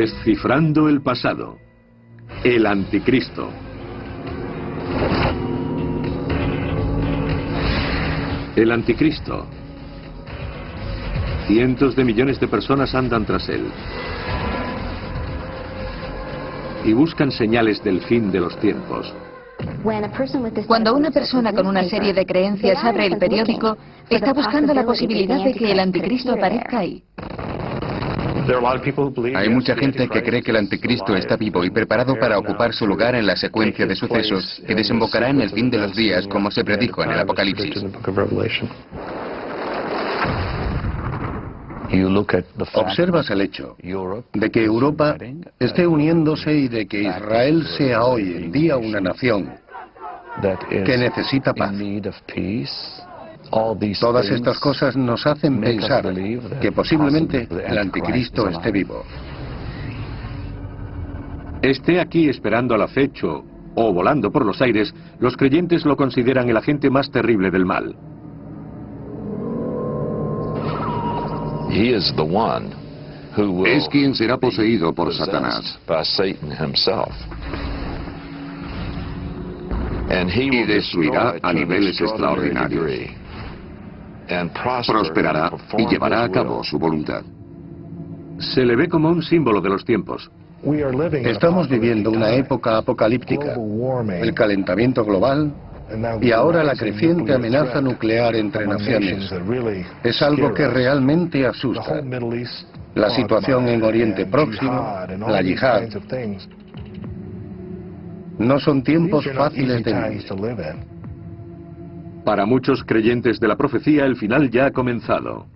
Descifrando el pasado. El Anticristo. El Anticristo. Cientos de millones de personas andan tras él y buscan señales del fin de los tiempos. Cuando una persona con una serie de creencias abre el periódico, está buscando la posibilidad de que el Anticristo aparezca ahí. Hay mucha gente que cree que el Anticristo está vivo y preparado para ocupar su lugar en la secuencia de sucesos que desembocará en el fin de los días, como se predijo en el Apocalipsis. Observas el hecho de que Europa esté uniéndose y de que Israel sea hoy en día una nación que necesita paz. Todas estas cosas nos hacen pensar que posiblemente el Anticristo esté vivo. Esté aquí esperando al acecho o volando por los aires, los creyentes lo consideran el agente más terrible del mal. Es quien será poseído por Satanás. Y destruirá a niveles extraordinarios. Prosperará y llevará a cabo su voluntad. Se le ve como un símbolo de los tiempos. Estamos viviendo una época apocalíptica, el calentamiento global y ahora la creciente amenaza nuclear entre naciones. Es algo que realmente asusta. La situación en Oriente Próximo, la yihad. No son tiempos fáciles de vivir. Para muchos creyentes de la profecía, el final ya ha comenzado.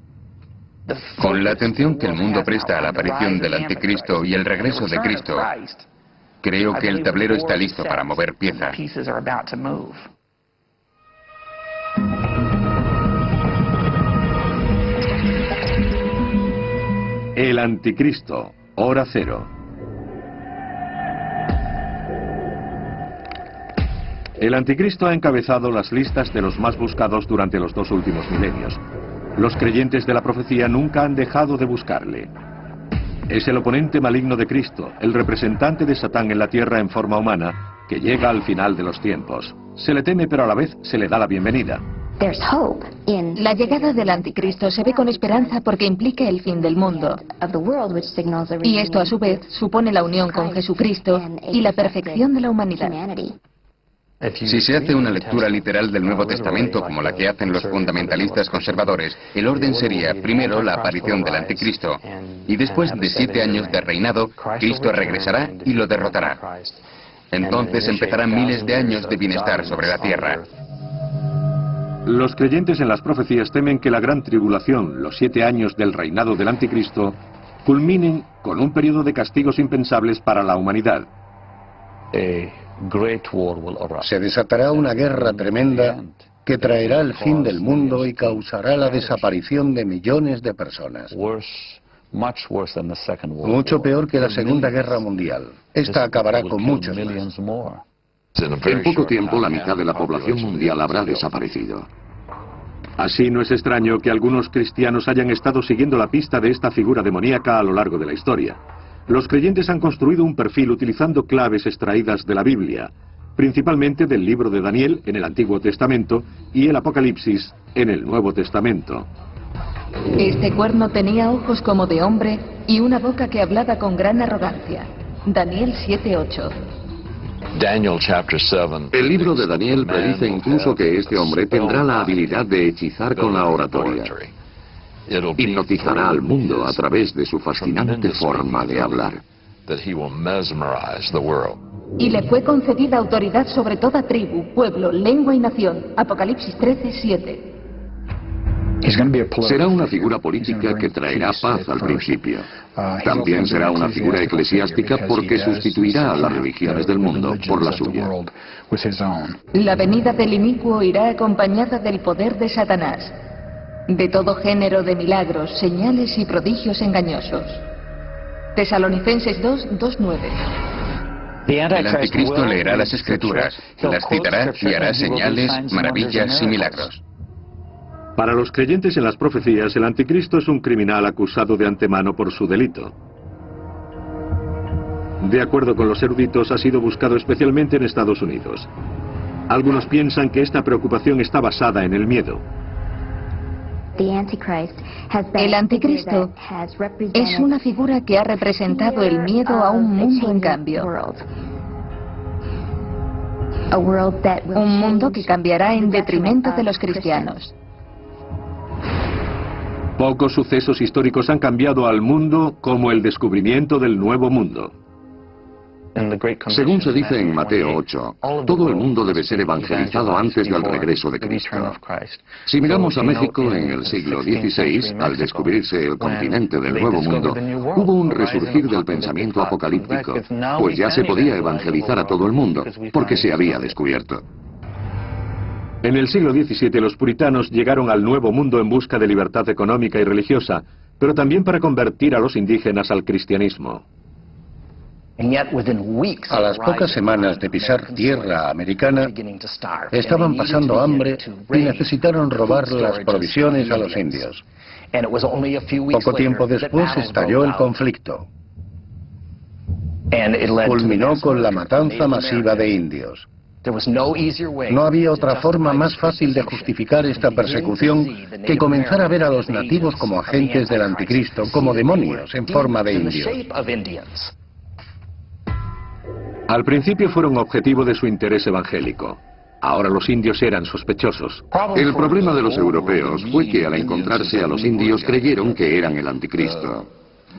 Con la atención que el mundo presta a la aparición del Anticristo y el regreso de Cristo, creo que el tablero está listo para mover piezas. El Anticristo, hora cero. El Anticristo ha encabezado las listas de los más buscados durante los 2 últimos milenios. Los creyentes de la profecía nunca han dejado de buscarle. Es el oponente maligno de Cristo, el representante de Satán en la tierra en forma humana, que llega al final de los tiempos. Se le teme, pero a la vez se le da la bienvenida. La llegada del Anticristo se ve con esperanza porque implica el fin del mundo. Y esto a su vez supone la unión con Jesucristo y la perfección de la humanidad. Si se hace una lectura literal del Nuevo Testamento como la que hacen los fundamentalistas conservadores, el orden sería primero la aparición del Anticristo y después de 7 años de reinado, Cristo regresará y lo derrotará. Entonces empezarán miles de años de bienestar sobre la tierra. Los creyentes en las profecías temen que la gran tribulación, los 7 años del reinado del Anticristo, culminen con un periodo de castigos impensables para la humanidad. Se desatará una guerra tremenda que traerá el fin del mundo y causará la desaparición de millones de personas. Mucho peor que la Segunda Guerra Mundial. Esta acabará con muchos más. En poco tiempo, la mitad de la población mundial habrá desaparecido. Así no es extraño que algunos cristianos hayan estado siguiendo la pista de esta figura demoníaca a lo largo de la historia. Los creyentes han construido un perfil utilizando claves extraídas de la Biblia, principalmente del libro de Daniel en el Antiguo Testamento y el Apocalipsis en el Nuevo Testamento. Este cuerno tenía ojos como de hombre y una boca que hablaba con gran arrogancia. Daniel 7:8. El libro de Daniel predice incluso que este hombre tendrá la habilidad de hechizar con la oratoria. Hipnotizará al mundo a través de su fascinante forma de hablar. Y le fue concedida autoridad sobre toda tribu, pueblo, lengua y nación. Apocalipsis 13:7. Será una figura política que traerá paz al principio. También será una figura eclesiástica porque sustituirá a las religiones del mundo por la suya. La venida del inicuo irá acompañada del poder de Satanás, de todo género de milagros, señales y prodigios engañosos. Tesalonicenses 2:9. El Anticristo leerá las Escrituras, las citará y hará señales, maravillas y milagros. Para los creyentes en las profecías, el Anticristo es un criminal acusado de antemano por su delito. De acuerdo con los eruditos, ha sido buscado especialmente en Estados Unidos. Algunos piensan que esta preocupación está basada en el miedo. El anticristo es una figura que ha representado el miedo a un mundo en cambio. Un mundo que cambiará en detrimento de los cristianos. Pocos sucesos históricos han cambiado al mundo como el descubrimiento del Nuevo Mundo. Según se dice en Mateo 8, todo el mundo debe ser evangelizado antes del regreso de Cristo. Si miramos a México en el siglo XVI, al descubrirse el continente del Nuevo Mundo, hubo un resurgir del pensamiento apocalíptico, pues ya se podía evangelizar a todo el mundo, porque se había descubierto. En el siglo XVII los puritanos llegaron al Nuevo Mundo en busca de libertad económica y religiosa, pero también para convertir a los indígenas al cristianismo. A las pocas semanas de pisar tierra americana, estaban pasando hambre y necesitaron robar las provisiones a los indios. Poco tiempo después estalló el conflicto. Culminó con la matanza masiva de indios. No había otra forma más fácil de justificar esta persecución que comenzar a ver a los nativos como agentes del anticristo, como demonios en forma de indios. Al principio fueron objetivo de su interés evangélico. Ahora los indios eran sospechosos. El problema de los europeos fue que al encontrarse a los indios creyeron que eran el anticristo.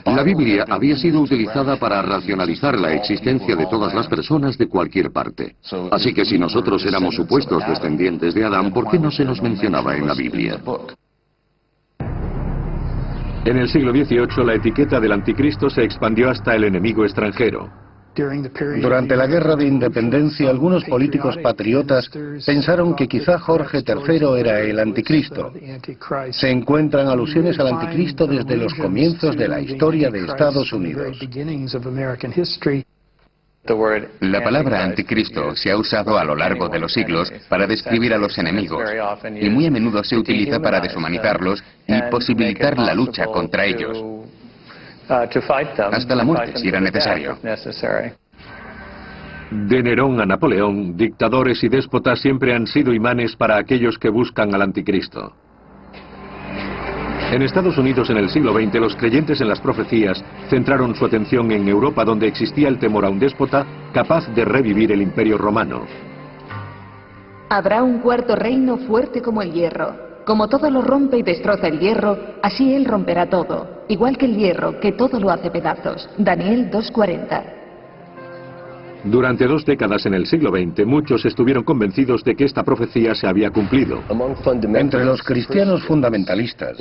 La Biblia había sido utilizada para racionalizar la existencia de todas las personas de cualquier parte. Así que si nosotros éramos supuestos descendientes de Adán, ¿por qué no se nos mencionaba en la Biblia? En el siglo XVIII la etiqueta del anticristo se expandió hasta el enemigo extranjero. Durante la Guerra de Independencia, algunos políticos patriotas pensaron que quizá Jorge III era el anticristo. Se encuentran alusiones al anticristo desde los comienzos de la historia de Estados Unidos. La palabra anticristo se ha usado a lo largo de los siglos para describir a los enemigos, y muy a menudo se utiliza para deshumanizarlos y posibilitar la lucha contra ellos. Hasta la muerte, si era necesario. De Nerón a Napoleón, dictadores y déspotas siempre han sido imanes para aquellos que buscan al anticristo. En Estados Unidos en el siglo XX, los creyentes en las profecías centraron su atención en Europa, donde existía el temor a un déspota capaz de revivir el Imperio Romano. Habrá un cuarto reino fuerte como el hierro. Como todo lo rompe y destroza el hierro, así él romperá todo, igual que el hierro, que todo lo hace pedazos. Daniel 2:40. Durante 2 décadas en el siglo XX, muchos estuvieron convencidos de que esta profecía se había cumplido. Entre los cristianos fundamentalistas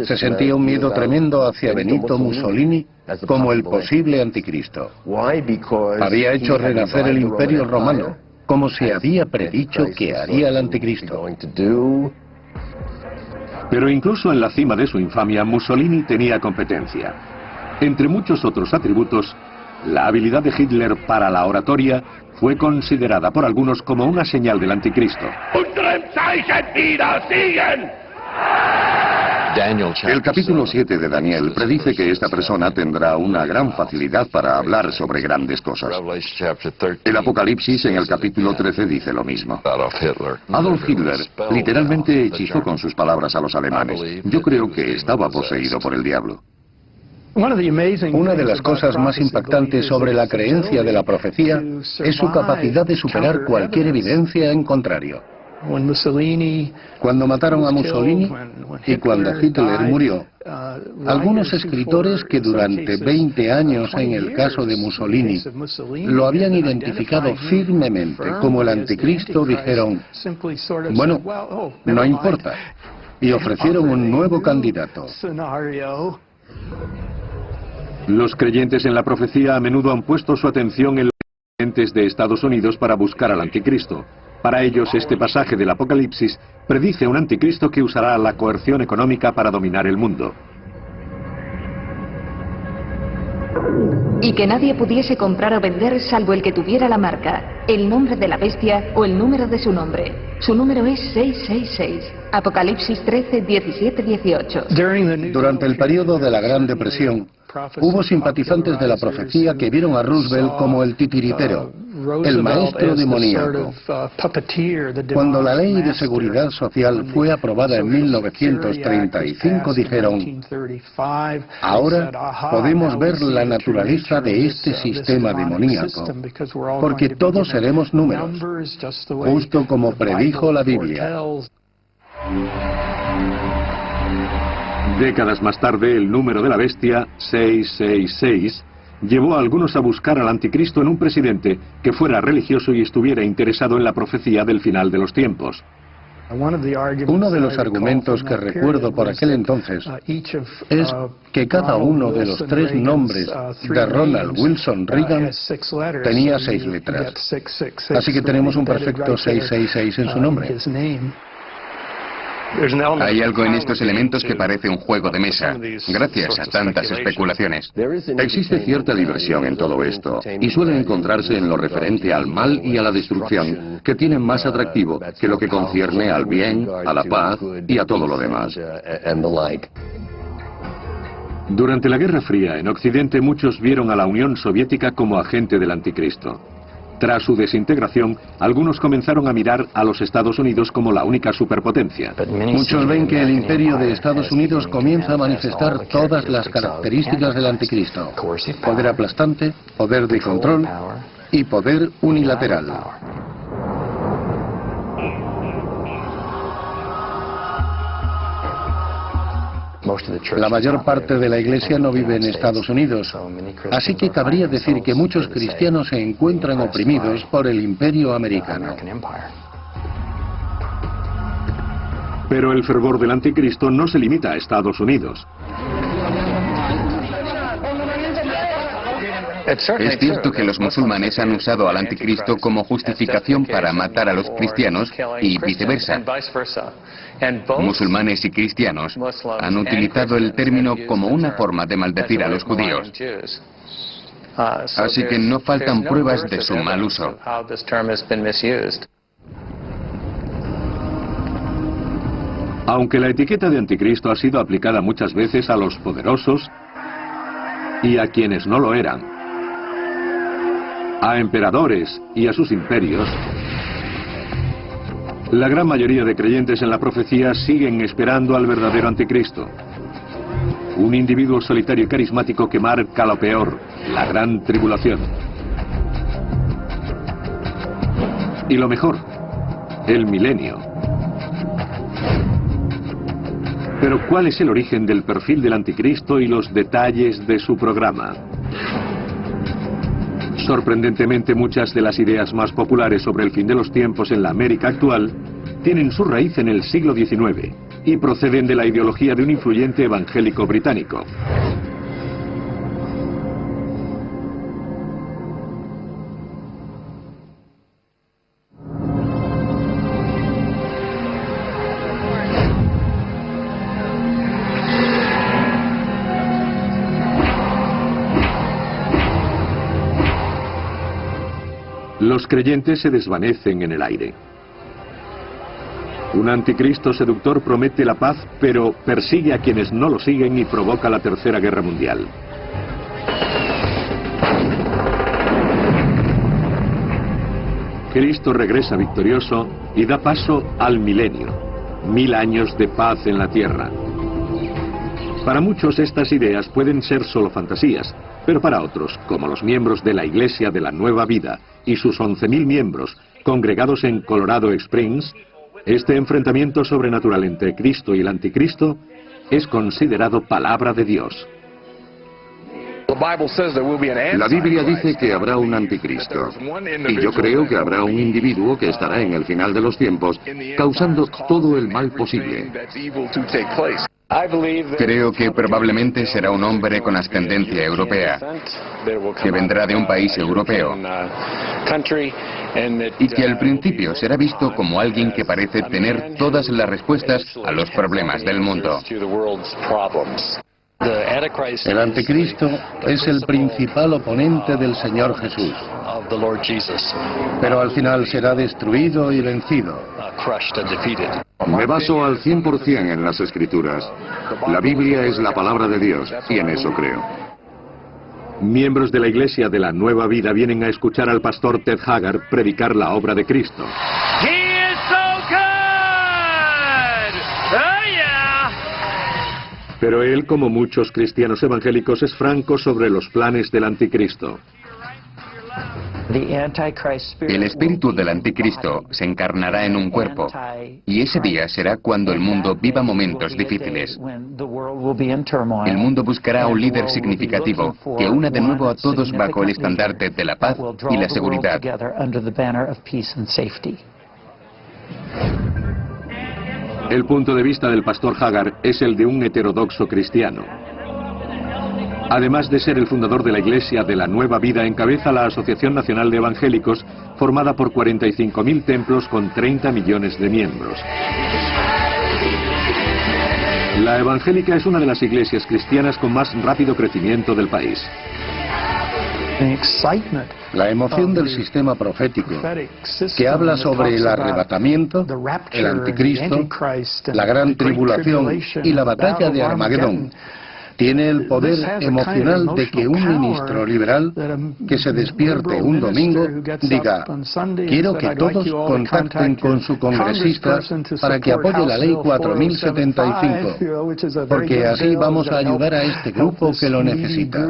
se sentía un miedo tremendo hacia Benito Mussolini como el posible anticristo. Había hecho renacer el Imperio Romano, como se había predicho que haría el anticristo. Pero incluso en la cima de su infamia, Mussolini tenía competencia. Entre muchos otros atributos, la habilidad de Hitler para la oratoria fue considerada por algunos como una señal del anticristo. El capítulo 7 de Daniel predice que esta persona tendrá una gran facilidad para hablar sobre grandes cosas. El Apocalipsis en el capítulo 13 dice lo mismo. Adolf Hitler literalmente hechizó con sus palabras a los alemanes. Yo creo que estaba poseído por el diablo. Una de las cosas más impactantes sobre la creencia de la profecía es su capacidad de superar cualquier evidencia en contrario. Cuando mataron a Mussolini y cuando Hitler murió, algunos escritores que durante 20 años en el caso de Mussolini lo habían identificado firmemente como el anticristo dijeron, bueno, no importa, y ofrecieron un nuevo candidato. Los creyentes en la profecía a menudo han puesto su atención en los creyentes de Estados Unidos para buscar al anticristo. Para ellos, este pasaje del Apocalipsis predice un anticristo que usará la coerción económica para dominar el mundo. Y que nadie pudiese comprar o vender salvo el que tuviera la marca, el nombre de la bestia o el número de su nombre. Su número es 666. Apocalipsis 13, 17, 18. Durante el periodo de la Gran Depresión, Hubo simpatizantes de la profecía que vieron a Roosevelt como el titiritero, el maestro demoníaco. Cuando la Ley de Seguridad Social fue aprobada en 1935, dijeron: ahora podemos ver la naturaleza de este sistema demoníaco, porque todos seremos números, justo como predijo la Biblia. Décadas más tarde, el número de la bestia, 666, llevó a algunos a buscar al anticristo en un presidente que fuera religioso y estuviera interesado en la profecía del final de los tiempos. Uno de los argumentos que recuerdo por aquel entonces es que cada uno de los 3 nombres de Ronald Wilson Reagan tenía 6 letras. Así que tenemos un perfecto 666 en su nombre. Hay algo en estos elementos que parece un juego de mesa, gracias a tantas especulaciones. Existe cierta diversión en todo esto, y suele encontrarse en lo referente al mal y a la destrucción, que tienen más atractivo que lo que concierne al bien, a la paz y a todo lo demás. Durante la Guerra Fría, en Occidente muchos vieron a la Unión Soviética como agente del anticristo. Tras su desintegración, algunos comenzaron a mirar a los Estados Unidos como la única superpotencia. Muchos ven que el imperio de Estados Unidos comienza a manifestar todas las características del anticristo: poder aplastante, poder de control y poder unilateral. La mayor parte de la Iglesia no vive en Estados Unidos, así que cabría decir que muchos cristianos se encuentran oprimidos por el imperio americano. Pero el fervor del anticristo no se limita a Estados Unidos. Es cierto que los musulmanes han usado al anticristo como justificación para matar a los cristianos y viceversa. Musulmanes y cristianos han utilizado el término como una forma de maldecir a los judíos. Así que no faltan pruebas de su mal uso. Aunque la etiqueta de anticristo ha sido aplicada muchas veces a los poderosos y a quienes no lo eran, a emperadores y a sus imperios, la gran mayoría de creyentes en la profecía siguen esperando al verdadero anticristo. Un individuo solitario y carismático que marca lo peor, la gran tribulación. Y lo mejor, el milenio. Pero ¿cuál es el origen del perfil del anticristo y los detalles de su programa? Sorprendentemente, muchas de las ideas más populares sobre el fin de los tiempos en la América actual tienen su raíz en el siglo XIX y proceden de la ideología de un influyente evangélico británico. Los creyentes se desvanecen en el aire. Un anticristo seductor promete la paz, pero persigue a quienes no lo siguen y provoca la Tercera Guerra Mundial. Cristo regresa victorioso y da paso al milenio, 1000 años de paz en la tierra. Para muchos estas ideas pueden ser solo fantasías, pero para otros, como los miembros de la Iglesia de la Nueva Vida y sus 11.000 miembros congregados en Colorado Springs, este enfrentamiento sobrenatural entre Cristo y el anticristo es considerado palabra de Dios. La Biblia dice que habrá un anticristo, y yo creo que habrá un individuo que estará en el final de los tiempos causando todo el mal posible. Creo que probablemente será un hombre con ascendencia europea, que vendrá de un país europeo, y que al principio será visto como alguien que parece tener todas las respuestas a los problemas del mundo. El anticristo es el principal oponente del Señor Jesús, pero al final será destruido y vencido. Me baso al 100% en las Escrituras. La Biblia es la palabra de Dios, y en eso creo. Miembros de la Iglesia de la Nueva Vida vienen a escuchar al pastor Ted Haggard predicar la obra de Cristo. Pero él, como muchos cristianos evangélicos, es franco sobre los planes del anticristo. El espíritu del anticristo se encarnará en un cuerpo, y ese día será cuando el mundo viva momentos difíciles. El mundo buscará un líder significativo que una de nuevo a todos bajo el estandarte de la paz y la seguridad. El punto de vista del pastor Haggard es el de un heterodoxo cristiano. Además de ser el fundador de la Iglesia de la Nueva Vida, encabeza la Asociación Nacional de Evangélicos, formada por 45.000 templos con 30 millones de miembros. La evangélica es una de las iglesias cristianas con más rápido crecimiento del país. La emoción del sistema profético, que habla sobre el arrebatamiento, el anticristo, la gran tribulación y la batalla de Armagedón, tiene el poder emocional de que un ministro liberal que se despierte un domingo diga: quiero que todos contacten con su congresista para que apoye la ley 4075, porque así vamos a ayudar a este grupo que lo necesita.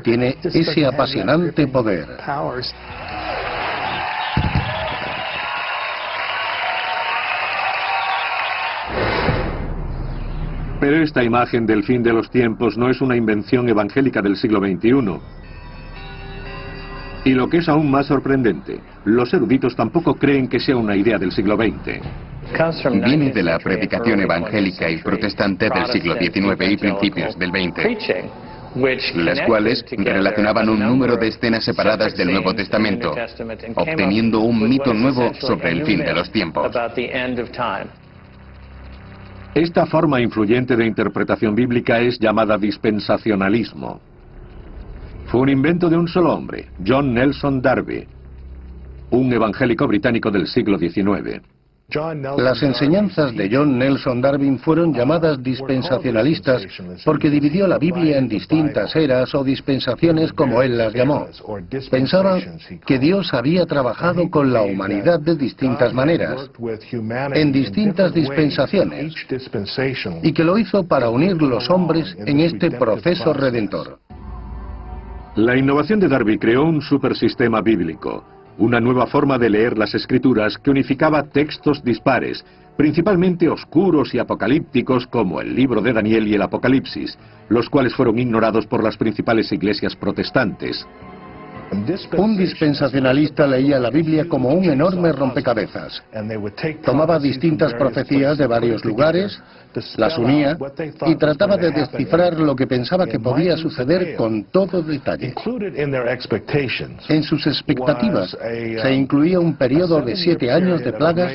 Tiene ese apasionante poder. Pero esta imagen del fin de los tiempos no es una invención evangélica del siglo XXI. Y lo que es aún más sorprendente, los eruditos tampoco creen que sea una idea del siglo XX. Viene de la predicación evangélica y protestante del siglo XIX y principios del XX, las cuales relacionaban un número de escenas separadas del Nuevo Testamento, obteniendo un mito nuevo sobre el fin de los tiempos. Esta forma influyente de interpretación bíblica es llamada dispensacionalismo. Fue un invento de un solo hombre, John Nelson Darby, un evangélico británico del siglo XIX. Las enseñanzas de John Nelson Darby fueron llamadas dispensacionalistas porque dividió la Biblia en distintas eras o dispensaciones, como él las llamó. Pensaban que Dios había trabajado con la humanidad de distintas maneras, en distintas dispensaciones, y que lo hizo para unir los hombres en este proceso redentor. La innovación de Darby creó un supersistema bíblico, una nueva forma de leer las Escrituras que unificaba textos dispares, principalmente oscuros y apocalípticos como el libro de Daniel y el Apocalipsis, los cuales fueron ignorados por las principales iglesias protestantes. Un dispensacionalista leía la Biblia como un enorme rompecabezas. Tomaba distintas profecías de varios lugares, las unía y trataba de descifrar lo que pensaba que podía suceder con todo detalle. En sus expectativas se incluía un periodo de 7 años de plagas,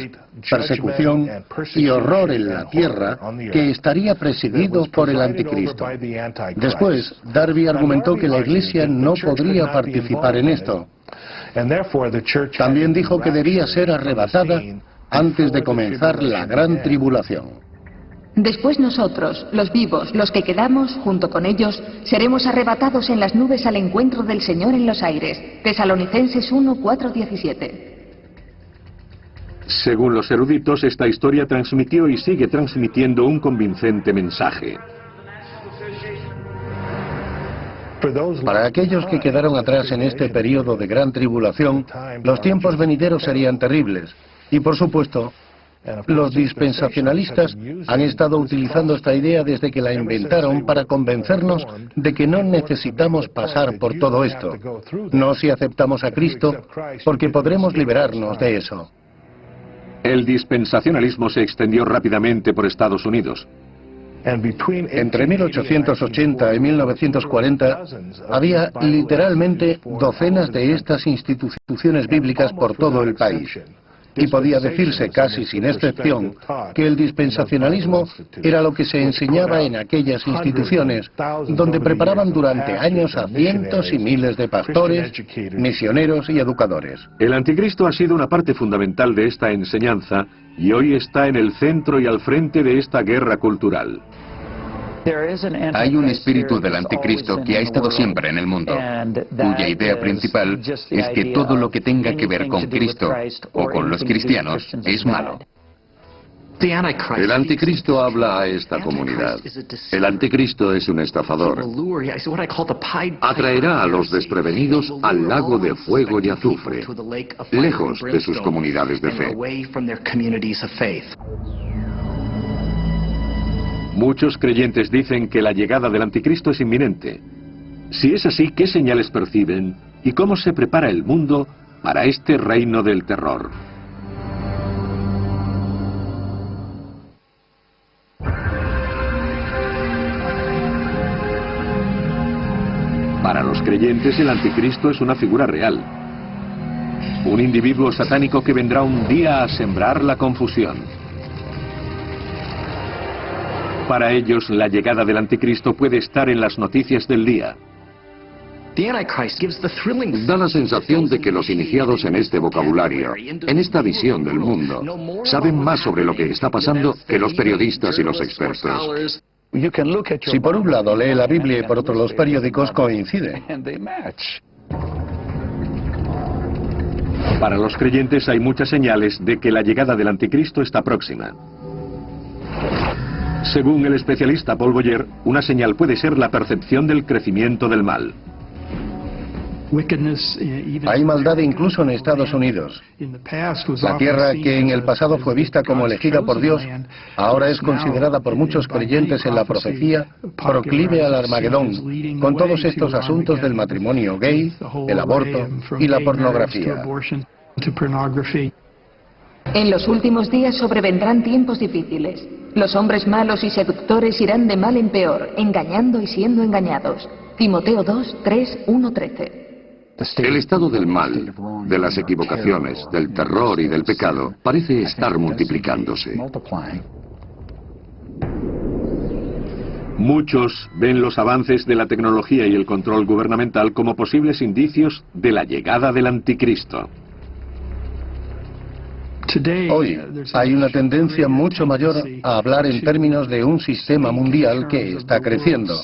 persecución y horror en la tierra que estaría presidido por el anticristo. Después, Darby argumentó que la Iglesia no podría participar en esto. También dijo que debía ser arrebatada antes de comenzar la gran tribulación. Después nosotros, los vivos, los que quedamos, junto con ellos, seremos arrebatados en las nubes al encuentro del Señor en los aires. Tesalonicenses 1, 4, 17. Según los eruditos, esta historia transmitió y sigue transmitiendo un convincente mensaje. Para aquellos que quedaron atrás en este periodo de gran tribulación, los tiempos venideros serían terribles. Y por supuesto, los dispensacionalistas han estado utilizando esta idea desde que la inventaron para convencernos de que no necesitamos pasar por todo esto. No si aceptamos a Cristo, porque podremos liberarnos de eso. El dispensacionalismo se extendió rápidamente por Estados Unidos. Entre 1880 y 1940 había literalmente docenas de estas instituciones bíblicas por todo el país. Y podía decirse casi sin excepción que el dispensacionalismo era lo que se enseñaba en aquellas instituciones, donde preparaban durante años a cientos y miles de pastores, misioneros y educadores. El anticristo ha sido una parte fundamental de esta enseñanza y hoy está en el centro y al frente de esta guerra cultural. Hay un espíritu del anticristo que ha estado siempre en el mundo, cuya idea principal es que todo lo que tenga que ver con Cristo o con los cristianos es malo. El anticristo habla a esta comunidad. El anticristo es un estafador. Atraerá a los desprevenidos al lago de fuego y azufre, lejos de sus comunidades de fe. Muchos creyentes dicen que la llegada del anticristo es inminente. Si es así, ¿qué señales perciben y cómo se prepara el mundo para este reino del terror? Para los creyentes, el anticristo es una figura real. Un individuo satánico que vendrá un día a sembrar la confusión. Para ellos, la llegada del anticristo puede estar en las noticias del día. Da la sensación de que los iniciados en este vocabulario, en esta visión del mundo, saben más sobre lo que está pasando que los periodistas y los expertos. Si por un lado lee la Biblia y por otro los periódicos, coincide. Para los creyentes hay muchas señales de que la llegada del anticristo está próxima. Según el especialista Paul Boyer, una señal puede ser la percepción del crecimiento del mal. Hay maldad incluso en Estados Unidos. La tierra que en el pasado fue vista como elegida por Dios, ahora es considerada por muchos creyentes en la profecía proclive al Armagedón, con todos estos asuntos del matrimonio gay, el aborto y la pornografía. En los últimos días sobrevendrán tiempos difíciles. Los hombres malos y seductores irán de mal en peor, engañando y siendo engañados. Timoteo 2, 3, 1, 13. El estado del mal, de las equivocaciones, del terror y del pecado parece estar multiplicándose. Muchos ven los avances de la tecnología y el control gubernamental como posibles indicios de la llegada del anticristo. Hoy hay una tendencia mucho mayor a hablar en términos de un sistema mundial que está creciendo.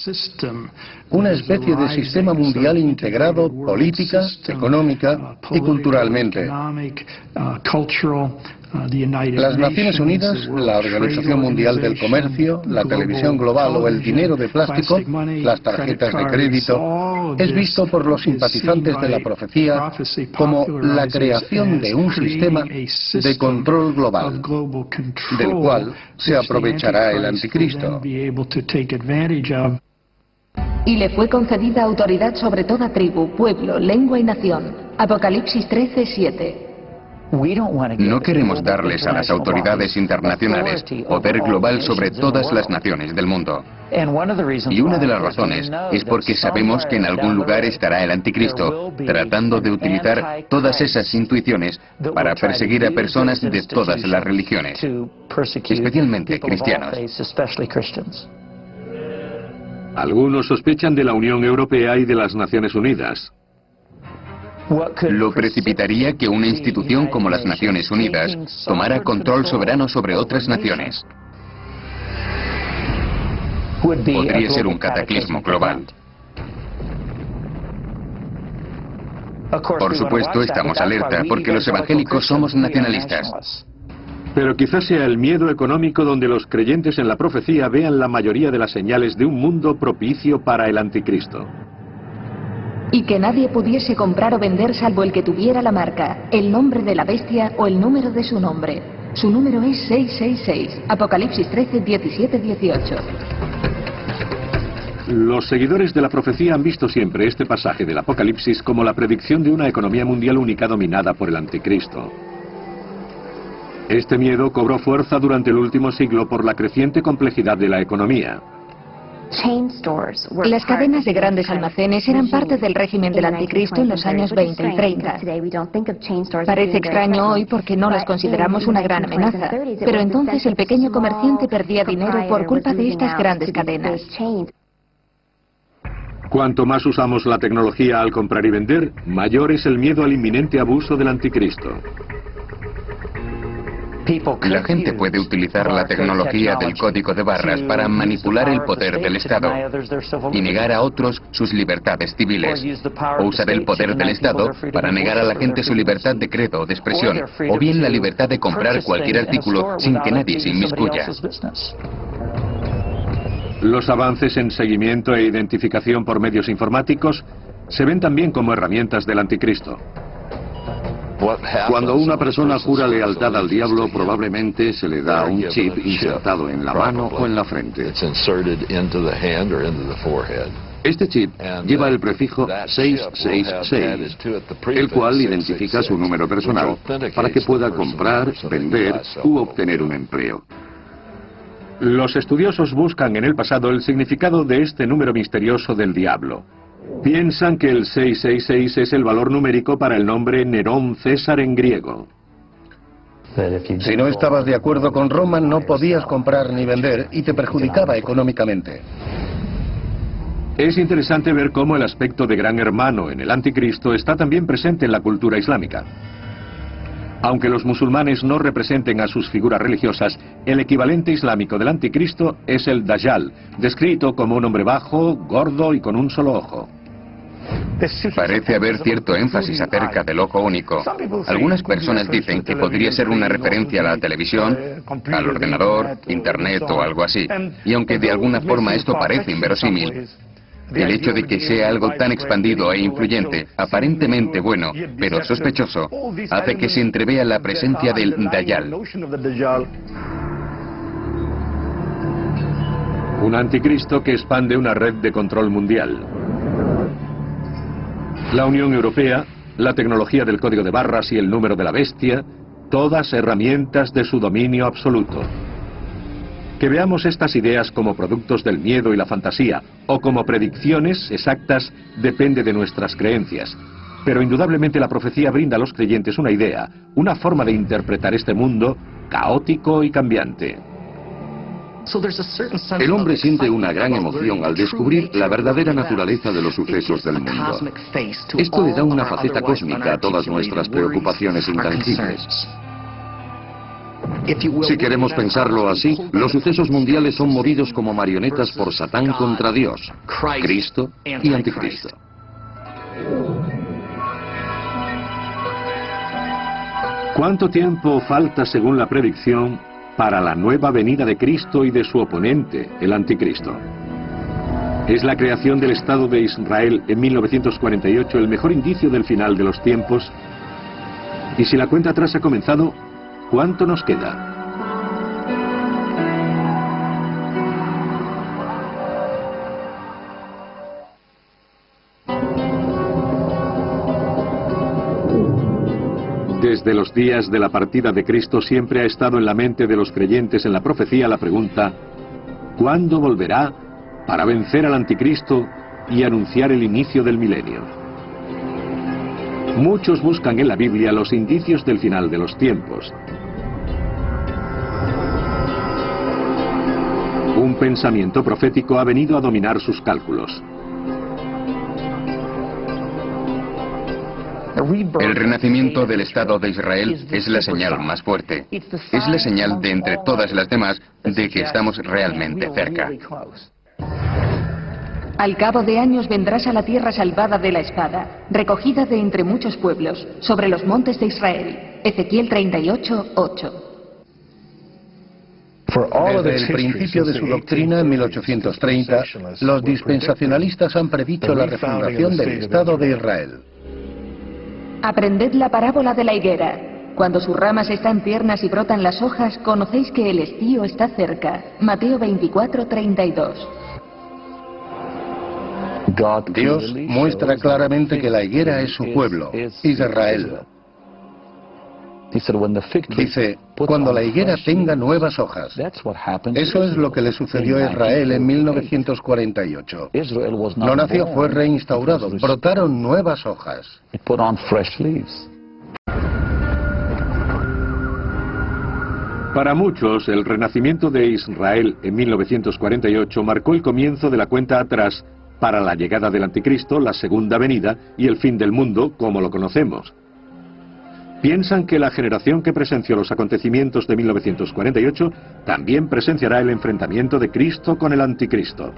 Una especie de sistema mundial integrado política, económica y culturalmente. Las Naciones Unidas, la Organización Mundial del Comercio, la televisión global o el dinero de plástico, las tarjetas de crédito, es visto por los simpatizantes de la profecía como la creación de un sistema de control global, del cual se aprovechará el anticristo. Y le fue concedida autoridad sobre toda tribu, pueblo, lengua y nación. Apocalipsis 13, 7. No queremos darles a las autoridades internacionales poder global sobre todas las naciones del mundo. Y una de las razones es porque sabemos que en algún lugar estará el anticristo tratando de utilizar todas esas intuiciones para perseguir a personas de todas las religiones, especialmente cristianos. Algunos sospechan de la Unión Europea y de las Naciones Unidas. Lo precipitaría que una institución como las Naciones Unidas tomara control soberano sobre otras naciones. Podría ser un cataclismo global. Por supuesto, estamos alerta porque los evangélicos somos nacionalistas. Pero quizás sea el miedo económico donde los creyentes en la profecía vean la mayoría de las señales de un mundo propicio para el anticristo. Y que nadie pudiese comprar o vender salvo el que tuviera la marca, el nombre de la bestia o el número de su nombre. Su número es 666. Apocalipsis 13, 17, 18. Los seguidores de la profecía han visto siempre este pasaje del Apocalipsis como la predicción de una economía mundial única dominada por el anticristo. Este miedo cobró fuerza durante el último siglo por la creciente complejidad de la economía. Las cadenas de grandes almacenes eran parte del régimen del anticristo en los años 20 y 30. Parece extraño hoy porque no las consideramos una gran amenaza, pero entonces el pequeño comerciante perdía dinero por culpa de estas grandes cadenas. Cuanto más usamos la tecnología al comprar y vender, mayor es el miedo al inminente abuso del anticristo. La gente puede utilizar la tecnología del código de barras para manipular el poder del Estado y negar a otros sus libertades civiles, o usar el poder del Estado para negar a la gente su libertad de credo o de expresión, o bien la libertad de comprar cualquier artículo sin que nadie se inmiscuya. Los avances en seguimiento e identificación por medios informáticos se ven también como herramientas del anticristo. Cuando una persona jura lealtad al diablo, probablemente se le da un chip insertado en la mano o en la frente. Este chip lleva el prefijo 666, el cual identifica su número personal para que pueda comprar, vender u obtener un empleo. Los estudiosos buscan en el pasado el significado de este número misterioso del diablo. Piensan que el 666 es el valor numérico para el nombre Nerón César en griego. Si no estabas de acuerdo con Roma, no podías comprar ni vender y te perjudicaba económicamente. Es interesante ver cómo el aspecto de gran hermano en el anticristo está también presente en la cultura islámica. Aunque los musulmanes no representen a sus figuras religiosas, el equivalente islámico del anticristo es el Dajjal, descrito como un hombre bajo, gordo y con un solo ojo. Parece haber cierto énfasis acerca del ojo único. Algunas personas dicen que podría ser una referencia a la televisión, al ordenador, internet o algo así. Y aunque de alguna forma esto parece inverosímil, el hecho de que sea algo tan expandido e influyente, aparentemente bueno, pero sospechoso, hace que se entrevea la presencia del Dajjal. Un anticristo que expande una red de control mundial. La Unión Europea, la tecnología del código de barras y el número de la bestia, todas herramientas de su dominio absoluto. Que veamos estas ideas como productos del miedo y la fantasía, o como predicciones exactas, depende de nuestras creencias. Pero indudablemente la profecía brinda a los creyentes una idea, una forma de interpretar este mundo caótico y cambiante. El hombre siente una gran emoción al descubrir la verdadera naturaleza de los sucesos del mundo. Esto le da una faceta cósmica a todas nuestras preocupaciones intangibles. Si queremos pensarlo así, los sucesos mundiales son movidos como marionetas por Satán contra Dios, Cristo y Anticristo. ¿Cuánto tiempo falta, según la predicción, para la nueva venida de Cristo y de su oponente, el Anticristo? ¿Es la creación del Estado de Israel en 1948 el mejor indicio del final de los tiempos? Y si la cuenta atrás ha comenzado, ¿cuánto nos queda? Desde los días de la partida de Cristo siempre ha estado en la mente de los creyentes en la profecía la pregunta: ¿cuándo volverá para vencer al Anticristo y anunciar el inicio del milenio? Muchos buscan en la Biblia los indicios del final de los tiempos. Un pensamiento profético ha venido a dominar sus cálculos. El renacimiento del Estado de Israel es la señal más fuerte. Es la señal de entre todas las demás de que estamos realmente cerca. Al cabo de años vendrás a la tierra salvada de la espada, recogida de entre muchos pueblos, sobre los montes de Israel. Ezequiel 38:8. Desde el principio de su doctrina, en 1830, los dispensacionalistas han predicho la refundación del Estado de Israel. Aprended la parábola de la higuera. Cuando sus ramas están tiernas y brotan las hojas, conocéis que el estío está cerca. Mateo 24:32. Dios muestra claramente que la higuera es su pueblo, Israel. Dice, cuando la higuera tenga nuevas hojas. Eso es lo que le sucedió a Israel en 1948. No nació, fue reinstaurado. Brotaron nuevas hojas. Para muchos, el renacimiento de Israel en 1948 marcó el comienzo de la cuenta atrás para la llegada del Anticristo, la segunda venida y el fin del mundo como lo conocemos. Piensan que la generación que presenció los acontecimientos de 1948 también presenciará el enfrentamiento de Cristo con el Anticristo.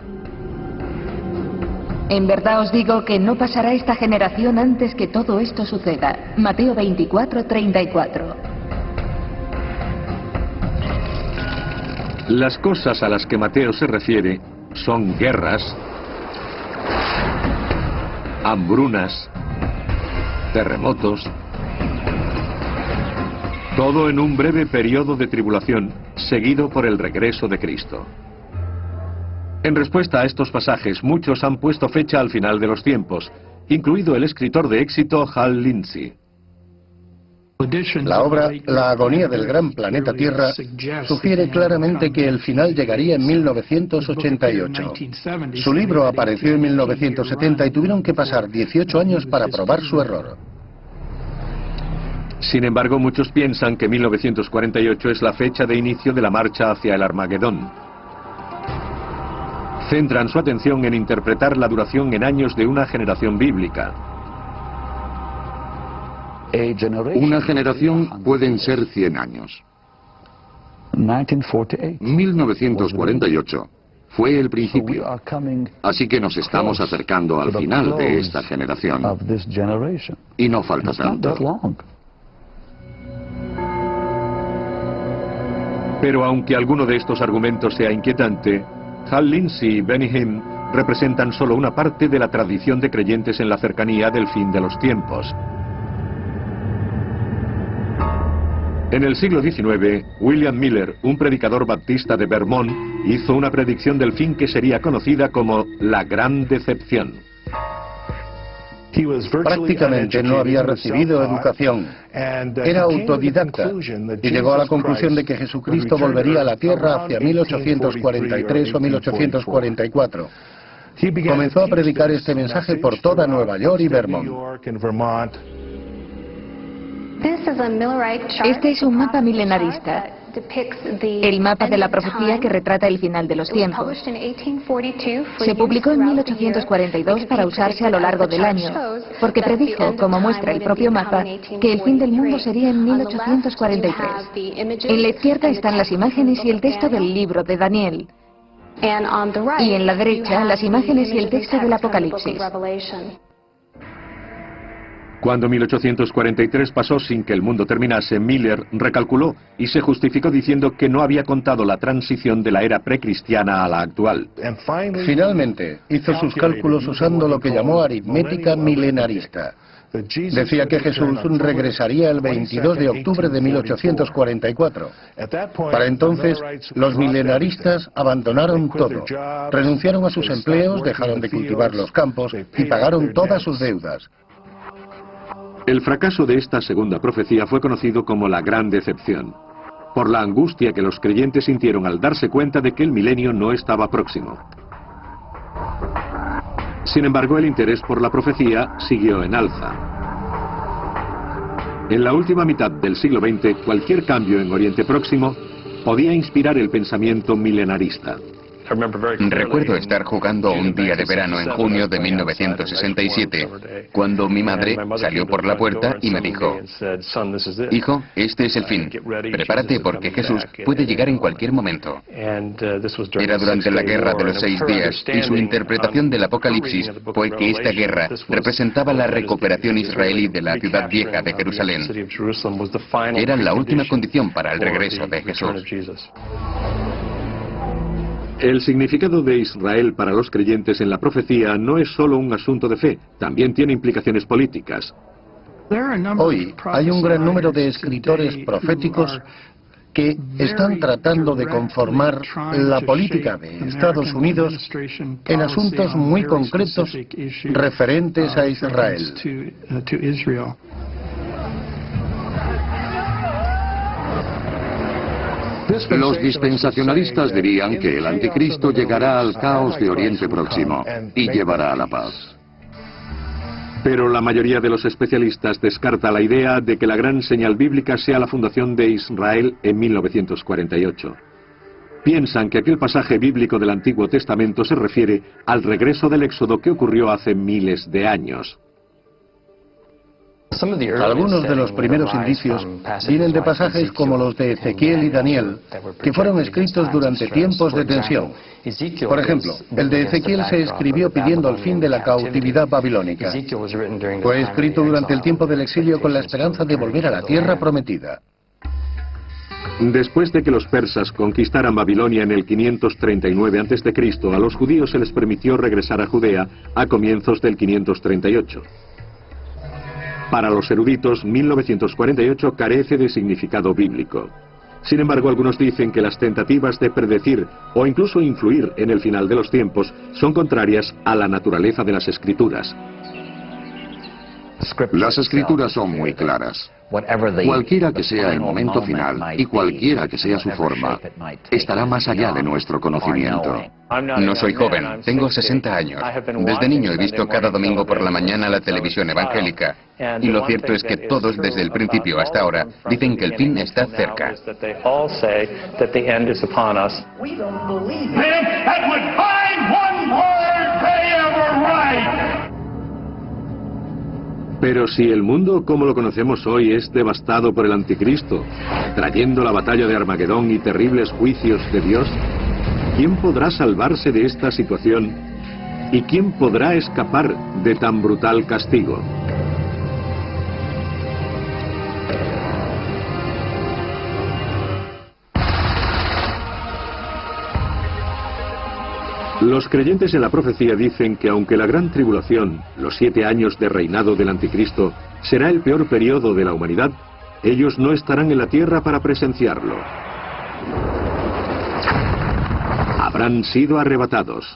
En verdad os digo que no pasará esta generación antes que todo esto suceda. Mateo 24:34. Las cosas a las que Mateo se refiere son guerras, hambrunas, terremotos, todo en un breve periodo de tribulación seguido por el regreso de Cristo. En respuesta a estos pasajes, muchos han puesto fecha al final de los tiempos, incluido el escritor de éxito Hal Lindsey. La obra La agonía del gran planeta Tierra sugiere claramente que el final llegaría en 1988. Su libro apareció en 1970 y tuvieron que pasar 18 años para probar su error. Sin embargo, muchos piensan que 1948 es la fecha de inicio de la marcha hacia el Armagedón. Centran su atención en interpretar la duración en años de una generación bíblica. Una generación pueden ser 100 años. 1948 fue el principio, así que nos estamos acercando al final de esta generación. Y no falta tanto. Pero aunque alguno de estos argumentos sea inquietante, Hal Lindsey y Benny Hinn representan solo una parte de la tradición de creyentes en la cercanía del fin de los tiempos. En el siglo XIX, William Miller, un predicador baptista de Vermont, hizo una predicción del fin que sería conocida como la Gran Decepción. Prácticamente no había recibido educación. Era autodidacta y llegó a la conclusión de que Jesucristo volvería a la tierra hacia 1843 o 1844. Comenzó a predicar este mensaje por toda Nueva York y Vermont. Este es un mapa milenarista, el mapa de la profecía que retrata el final de los tiempos. Se publicó en 1842 para usarse a lo largo del año, porque predijo, como muestra el propio mapa, que el fin del mundo sería en 1843. En la izquierda están las imágenes y el texto del libro de Daniel, y en la derecha las imágenes y el texto del Apocalipsis. Cuando 1843 pasó sin que el mundo terminase, Miller recalculó y se justificó diciendo que no había contado la transición de la era precristiana a la actual. Finalmente, hizo sus cálculos usando lo que llamó aritmética milenarista. Decía que Jesús regresaría el 22 de octubre de 1844. Para entonces, los milenaristas abandonaron todo. Renunciaron a sus empleos, dejaron de cultivar los campos y pagaron todas sus deudas. El fracaso de esta segunda profecía fue conocido como la Gran Decepción, por la angustia que los creyentes sintieron al darse cuenta de que el milenio no estaba próximo. Sin embargo, el interés por la profecía siguió en alza. En la última mitad del siglo XX, cualquier cambio en Oriente Próximo podía inspirar el pensamiento milenarista. Recuerdo estar jugando un día de verano en junio de 1967, cuando mi madre salió por la puerta y me dijo: hijo, este es el fin. Prepárate porque Jesús puede llegar en cualquier momento. Era durante la Guerra de los 6 días y su interpretación del Apocalipsis fue que esta guerra representaba la recuperación israelí de la ciudad vieja de Jerusalén. Era la última condición para el regreso de Jesús. El significado de Israel para los creyentes en la profecía no es solo un asunto de fe, también tiene implicaciones políticas. Hoy hay un gran número de escritores proféticos que están tratando de conformar la política de Estados Unidos en asuntos muy concretos referentes a Israel. Los dispensacionalistas dirían que el anticristo llegará al caos de Oriente Próximo y llevará a la paz. Pero la mayoría de los especialistas descarta la idea de que la gran señal bíblica sea la fundación de Israel en 1948. Piensan que aquel pasaje bíblico del Antiguo Testamento se refiere al regreso del Éxodo que ocurrió hace miles de años. Algunos de los primeros indicios vienen de pasajes como los de Ezequiel y Daniel, que fueron escritos durante tiempos de tensión. Por ejemplo, el de Ezequiel se escribió pidiendo el fin de la cautividad babilónica. Fue escrito durante el tiempo del exilio con la esperanza de volver a la tierra prometida. Después de que los persas conquistaran Babilonia en el 539 a.C., a los judíos se les permitió regresar a Judea a comienzos del 538. Para los eruditos, 1948 carece de significado bíblico. Sin embargo, algunos dicen que las tentativas de predecir o incluso influir en el final de los tiempos son contrarias a la naturaleza de las Escrituras. Las Escrituras son muy claras. Cualquiera que sea el momento final y cualquiera que sea su forma, estará más allá de nuestro conocimiento. No soy joven, tengo 60 años. Desde niño he visto cada domingo por la mañana la televisión evangélica. Y lo cierto es que todos, desde el principio hasta ahora, dicen que el fin está cerca. Pero si el mundo como lo conocemos hoy es devastado por el anticristo, trayendo la batalla de Armagedón y terribles juicios de Dios, ¿quién podrá salvarse de esta situación? ¿Y quién podrá escapar de tan brutal castigo? Los creyentes en la profecía dicen que aunque la gran tribulación, los 7 años de reinado del anticristo, será el peor periodo de la humanidad, ellos no estarán en la tierra para presenciarlo. Habrán sido arrebatados.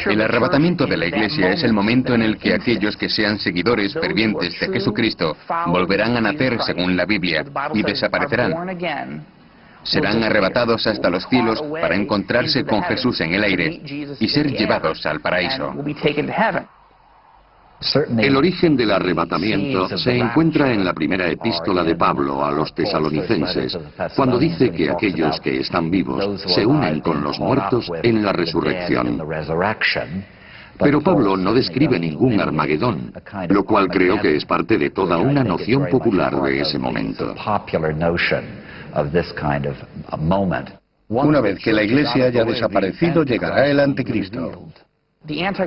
El arrebatamiento de la Iglesia es el momento en el que aquellos que sean seguidores fervientes de Jesucristo volverán a nacer según la Biblia y desaparecerán. Serán arrebatados hasta los cielos para encontrarse con Jesús en el aire y ser llevados al paraíso. El origen del arrebatamiento se encuentra en la primera epístola de Pablo a los tesalonicenses, cuando dice que aquellos que están vivos se unen con los muertos en la resurrección. Pero Pablo no describe ningún Armagedón, lo cual creo que es parte de toda una noción popular de ese momento. Una vez que la Iglesia haya desaparecido, llegará el anticristo.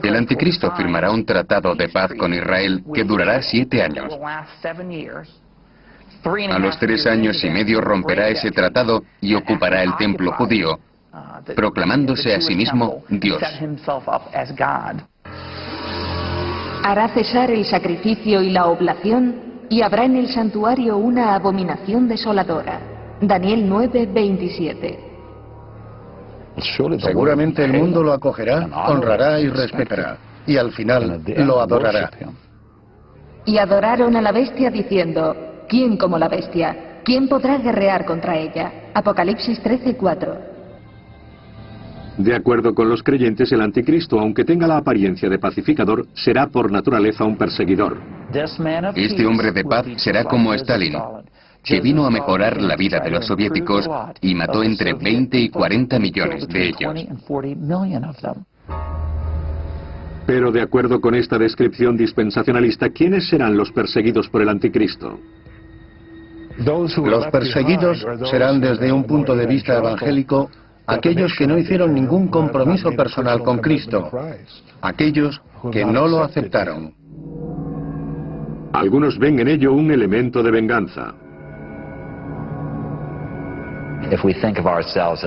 El anticristo firmará un tratado de paz con Israel que durará 7 años. A los 3 años y medio romperá ese tratado y ocupará el templo judío, proclamándose a sí mismo Dios. Hará cesar el sacrificio y la oblación y habrá en el santuario una abominación desoladora. Daniel 9:27. Seguramente el mundo lo acogerá, honrará y respetará, y al final lo adorará. Y adoraron a la bestia diciendo, ¿quién como la bestia? ¿Quién podrá guerrear contra ella? Apocalipsis 13:4. De acuerdo con los creyentes, el anticristo, aunque tenga la apariencia de pacificador, será por naturaleza un perseguidor. Este hombre de paz será como Stalin, que vino a mejorar la vida de los soviéticos y mató entre 20 y 40 millones de ellos. Pero de acuerdo con esta descripción dispensacionalista, ¿quiénes serán los perseguidos por el anticristo? Los perseguidos serán desde un punto de vista evangélico aquellos que no hicieron ningún compromiso personal con Cristo, aquellos que no lo aceptaron. Algunos ven en ello un elemento de venganza.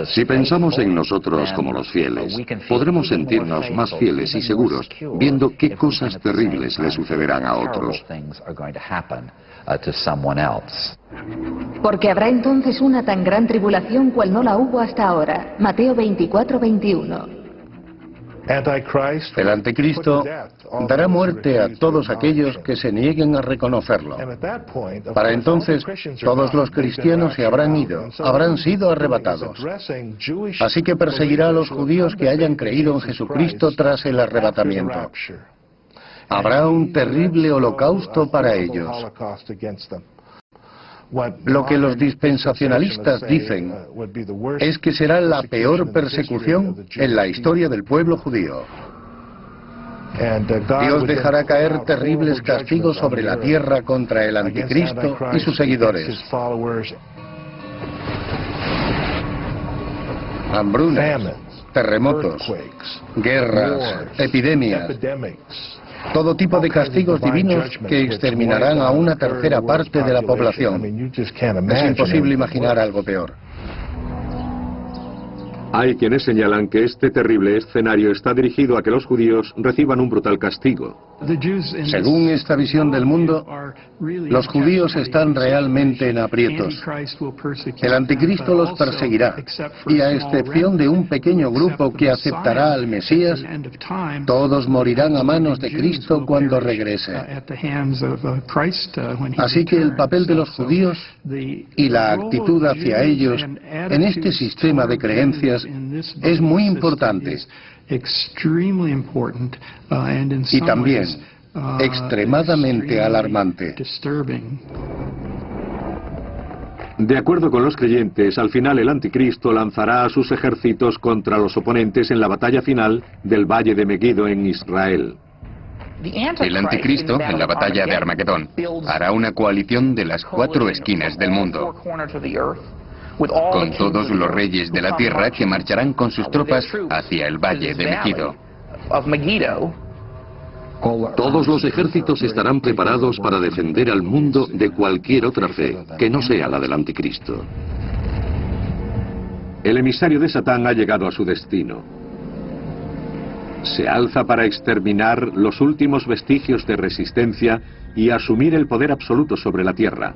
Si pensamos en nosotros como los fieles, podremos sentirnos más fieles y seguros viendo qué cosas terribles le sucederán a otros. Porque habrá entonces una tan gran tribulación cual no la hubo hasta ahora. Mateo 24:21. El anticristo dará muerte a todos aquellos que se nieguen a reconocerlo. Para entonces, todos los cristianos se habrán ido, habrán sido arrebatados. Así que perseguirá a los judíos que hayan creído en Jesucristo tras el arrebatamiento. Habrá un terrible holocausto para ellos. Lo que los dispensacionalistas dicen es que será la peor persecución en la historia del pueblo judío. Dios dejará caer terribles castigos sobre la tierra contra el anticristo y sus seguidores. Hambrunas, terremotos, guerras, epidemias, todo tipo de castigos divinos que exterminarán a una tercera parte de la población. Es imposible imaginar algo peor. Hay quienes señalan que este terrible escenario está dirigido a que los judíos reciban un brutal castigo. Según esta visión del mundo, los judíos están realmente en aprietos. El anticristo los perseguirá, y a excepción de un pequeño grupo que aceptará al Mesías, todos morirán a manos de Cristo cuando regrese. Así que el papel de los judíos y la actitud hacia ellos en este sistema de creencias es muy importante. Y también extremadamente alarmante. De acuerdo con los creyentes, al final el anticristo lanzará a sus ejércitos contra los oponentes en la batalla final del Valle de Megiddo en Israel. El anticristo, en la batalla de Armagedón, hará una coalición de las 4 esquinas del mundo, con todos los reyes de la tierra que marcharán con sus tropas hacia el Valle de Megiddo. Todos los ejércitos estarán preparados para defender al mundo de cualquier otra fe, que no sea la del anticristo. El emisario de Satán ha llegado a su destino. Se alza para exterminar los últimos vestigios de resistencia y asumir el poder absoluto sobre la tierra.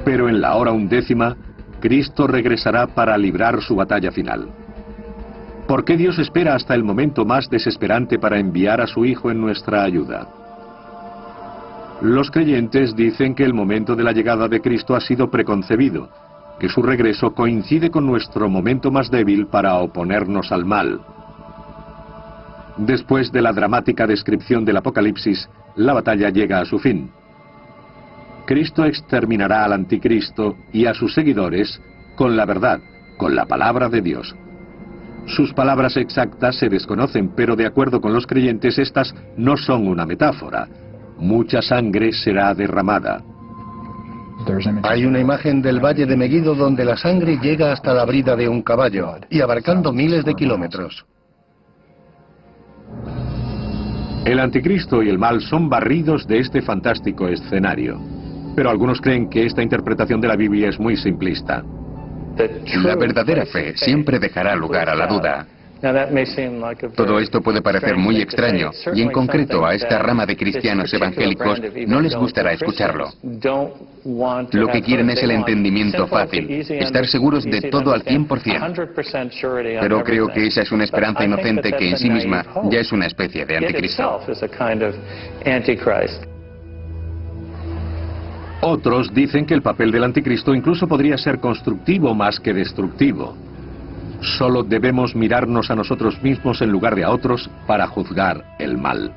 Pero en la hora 11ª, Cristo regresará para librar su batalla final. ¿Por qué Dios espera hasta el momento más desesperante para enviar a su Hijo en nuestra ayuda? Los creyentes dicen que el momento de la llegada de Cristo ha sido preconcebido, que su regreso coincide con nuestro momento más débil para oponernos al mal. Después de la dramática descripción del Apocalipsis, la batalla llega a su fin. Cristo exterminará al anticristo y a sus seguidores con la verdad, con la palabra de Dios. Sus palabras exactas se desconocen, pero de acuerdo con los creyentes estas no son una metáfora. Mucha sangre será derramada. Hay una imagen del Valle de Megiddo donde la sangre llega hasta la brida de un caballo y abarcando miles de kilómetros. El anticristo y el mal son barridos de este fantástico escenario. Pero algunos creen que esta interpretación de la Biblia es muy simplista. La verdadera fe siempre dejará lugar a la duda. Todo esto puede parecer muy extraño, y en concreto a esta rama de cristianos evangélicos no les gustará escucharlo. Lo que quieren es el entendimiento fácil, estar seguros de todo al 100%. Pero creo que esa es una esperanza inocente que en sí misma ya es una especie de anticristo. Otros dicen que el papel del anticristo incluso podría ser constructivo más que destructivo. Solo debemos mirarnos a nosotros mismos en lugar de a otros para juzgar el mal.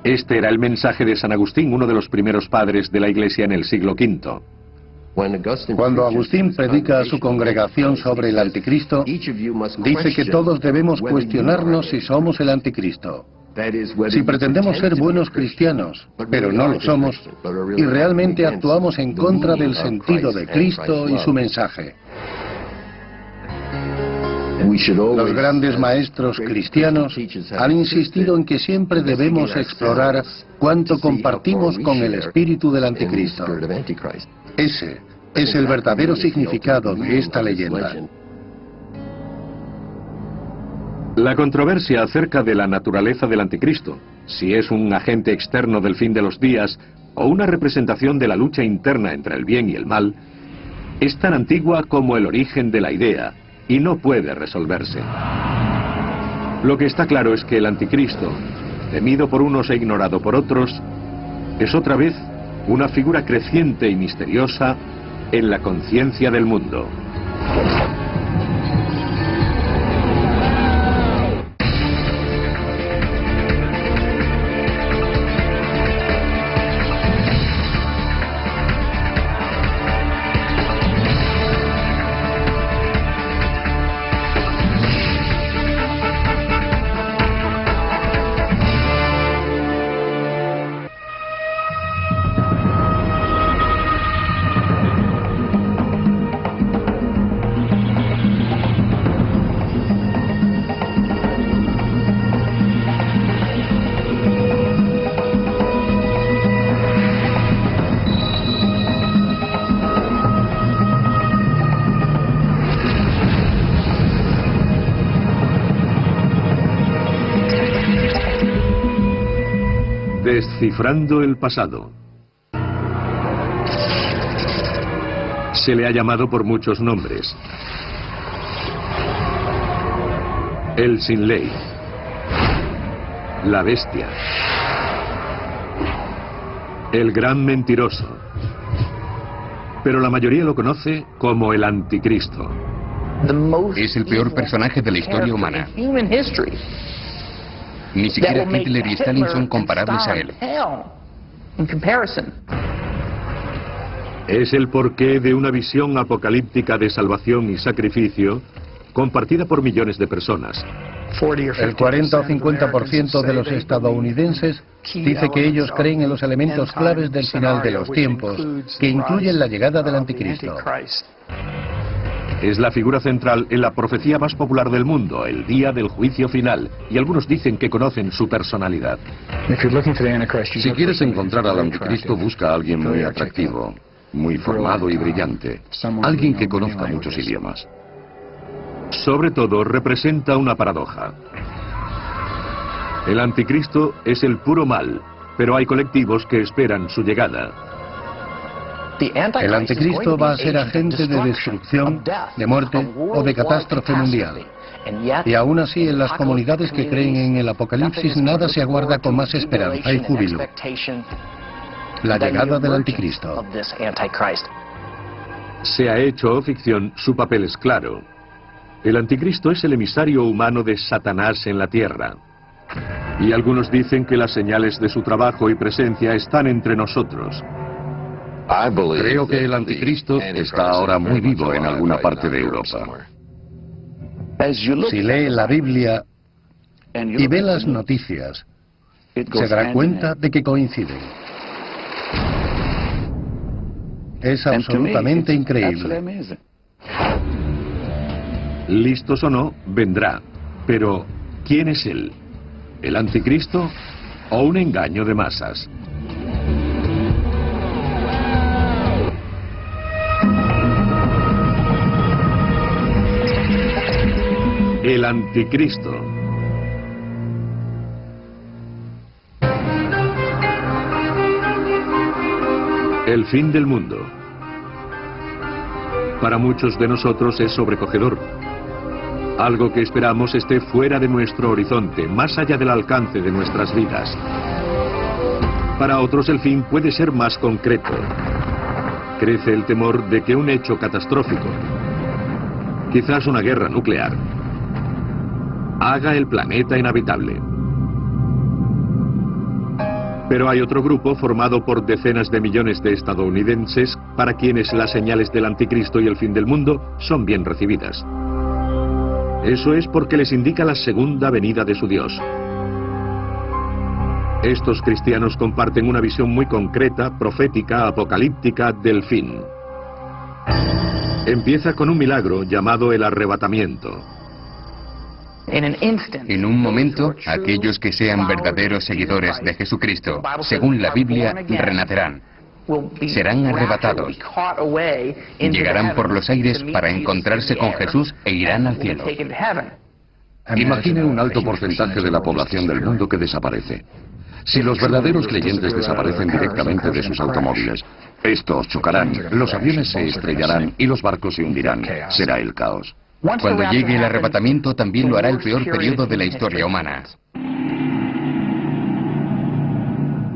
Este era el mensaje de San Agustín, uno de los primeros padres de la Iglesia en el siglo V. Cuando Agustín predica a su congregación sobre el anticristo, dice que todos debemos cuestionarnos si somos el anticristo. Si pretendemos ser buenos cristianos, pero no lo somos, y realmente actuamos en contra del sentido de Cristo y su mensaje. Los grandes maestros cristianos han insistido en que siempre debemos explorar cuánto compartimos con el espíritu del anticristo. Ese es el verdadero significado de esta leyenda. La controversia acerca de la naturaleza del anticristo, si es un agente externo del fin de los días o una representación de la lucha interna entre el bien y el mal, es tan antigua como el origen de la idea y no puede resolverse. Lo que está claro es que el anticristo, temido por unos e ignorado por otros, es otra vez una figura creciente y misteriosa en la conciencia del mundo. Descifrando el pasado. Se le ha llamado por muchos nombres. El sin ley. La bestia. El gran mentiroso. Pero la mayoría lo conoce como el anticristo. Es el peor personaje de la historia humana. Ni siquiera Hitler y Stalin son comparables a él. Es el porqué de una visión apocalíptica de salvación y sacrificio compartida por millones de personas. El 40 o 50% de los estadounidenses dice que ellos creen en los elementos claves del final de los tiempos, que incluyen la llegada del anticristo. Es la figura central en la profecía más popular del mundo, el día del juicio final, y algunos dicen que conocen su personalidad. Si quieres encontrar al anticristo, busca a alguien muy atractivo, muy formado y brillante, alguien que conozca muchos idiomas. Sobre todo, representa una paradoja. El anticristo es el puro mal, pero hay colectivos que esperan su llegada. El anticristo va a ser agente de destrucción, de muerte o de catástrofe mundial. Y aún así, en las comunidades que creen en el apocalipsis, nada se aguarda con más esperanza y júbilo: la llegada del anticristo. Sea hecho o ficción, su papel es claro. El anticristo es el emisario humano de Satanás en la tierra. Y algunos dicen que las señales de su trabajo y presencia están entre nosotros. Creo que el anticristo está ahora muy vivo en alguna parte de Europa. Si lee la Biblia y ve las noticias, se dará cuenta de que coinciden. Es absolutamente increíble. Listos o no, vendrá. Pero, ¿quién es él? ¿El anticristo o un engaño de masas? El anticristo. El fin del mundo. Para muchos de nosotros es sobrecogedor. Algo que esperamos esté fuera de nuestro horizonte, más allá del alcance de nuestras vidas. Para otros el fin puede ser más concreto. Crece el temor de que un hecho catastrófico, quizás una guerra nuclear, haga el planeta inhabitable. Pero hay otro grupo formado por decenas de millones de estadounidenses para quienes las señales del anticristo y el fin del mundo son bien recibidas. Eso es porque les indica la segunda venida de su Dios. Estos cristianos comparten una visión muy concreta, profética, apocalíptica del fin. Empieza con un milagro llamado el arrebatamiento. En un momento, aquellos que sean verdaderos seguidores de Jesucristo, según la Biblia, renacerán. Serán arrebatados. Llegarán por los aires para encontrarse con Jesús e irán al cielo. Imagine un alto porcentaje de la población del mundo que desaparece. Si los verdaderos creyentes desaparecen directamente de sus automóviles, estos chocarán, los aviones se estrellarán y los barcos se hundirán. Será el caos. Cuando llegue el arrebatamiento, también lo hará el peor periodo de la historia humana.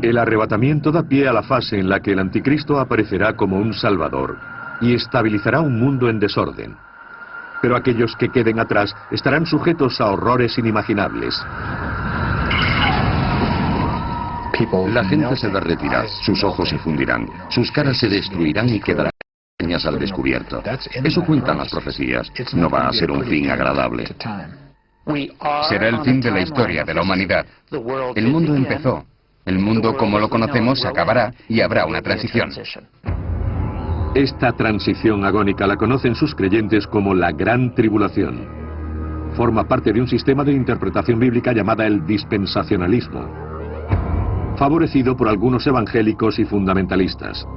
El arrebatamiento da pie a la fase en la que el anticristo aparecerá como un salvador y estabilizará un mundo en desorden. Pero aquellos que queden atrás estarán sujetos a horrores inimaginables. La gente se derretirá, sus ojos se fundirán, sus caras se destruirán y quedarán al descubierto. Eso cuentan las profecías. No va a ser un fin agradable. Será el fin de la historia de la humanidad. El mundo empezó. El mundo como lo conocemos acabará y habrá una transición. Esta transición agónica la conocen sus creyentes como la Gran Tribulación. Forma parte de un sistema de interpretación bíblica llamada el dispensacionalismo, favorecido por algunos evangélicos y fundamentalistas.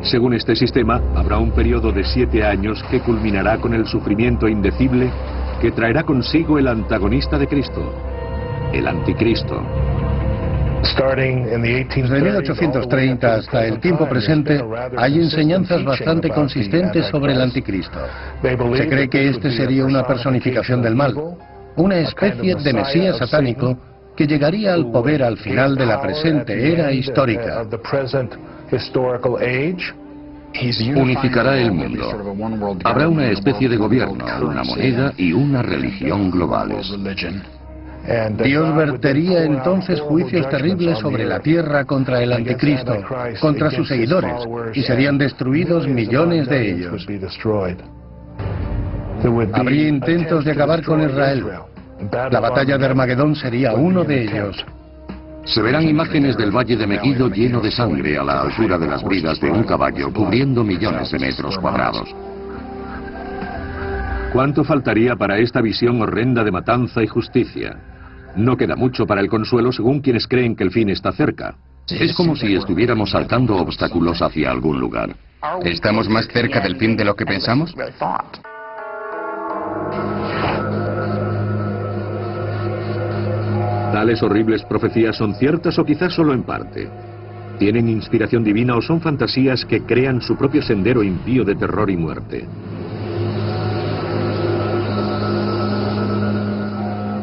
Según este sistema, habrá un periodo de 7 años que culminará con el sufrimiento indecible que traerá consigo el antagonista de Cristo, el anticristo. Desde 1830 hasta el tiempo presente hay enseñanzas bastante consistentes sobre el anticristo. Se cree que este sería una personificación del mal, una especie de mesías satánico que llegaría al poder al final de la presente era histórica. Unificará el mundo. Habrá una especie de gobierno, una moneda y una religión globales. Dios vertería entonces juicios terribles sobre la tierra contra el anticristo, contra sus seguidores, y serían destruidos millones de ellos. Habría intentos de acabar con Israel. La batalla de Armagedón sería uno de ellos. Se verán imágenes del valle de Megiddo lleno de sangre a la altura de las bridas de un caballo, cubriendo millones de metros cuadrados. ¿Cuánto faltaría para esta visión horrenda de matanza y justicia? No queda mucho para el consuelo según quienes creen que el fin está cerca. Es como si estuviéramos saltando obstáculos hacia algún lugar. ¿Estamos más cerca del fin de lo que pensamos? ¿Tales horribles profecías son ciertas o quizás solo en parte? ¿Tienen inspiración divina o son fantasías que crean su propio sendero impío de terror y muerte?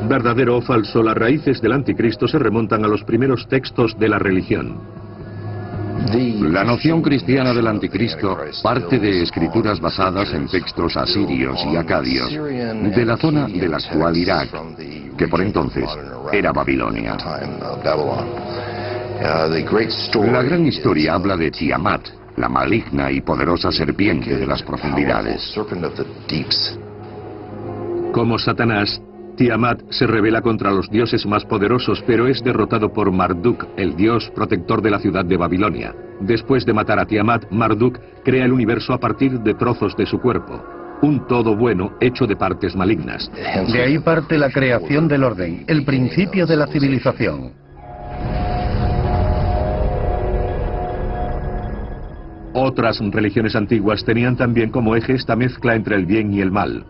¿Verdadero o falso? Las raíces del anticristo se remontan a los primeros textos de la religión. La noción cristiana del anticristo parte de escrituras basadas en textos asirios y acadios, de la zona del actual Irak, que por entonces era Babilonia. La gran historia habla de Tiamat, la maligna y poderosa serpiente de las profundidades. Como Satanás, Tiamat se rebela contra los dioses más poderosos, pero es derrotado por Marduk, el dios protector de la ciudad de Babilonia. Después de matar a Tiamat, Marduk crea el universo a partir de trozos de su cuerpo, un todo bueno hecho de partes malignas. De ahí parte la creación del orden, el principio de la civilización. Otras religiones antiguas tenían también como eje esta mezcla entre el bien y el mal.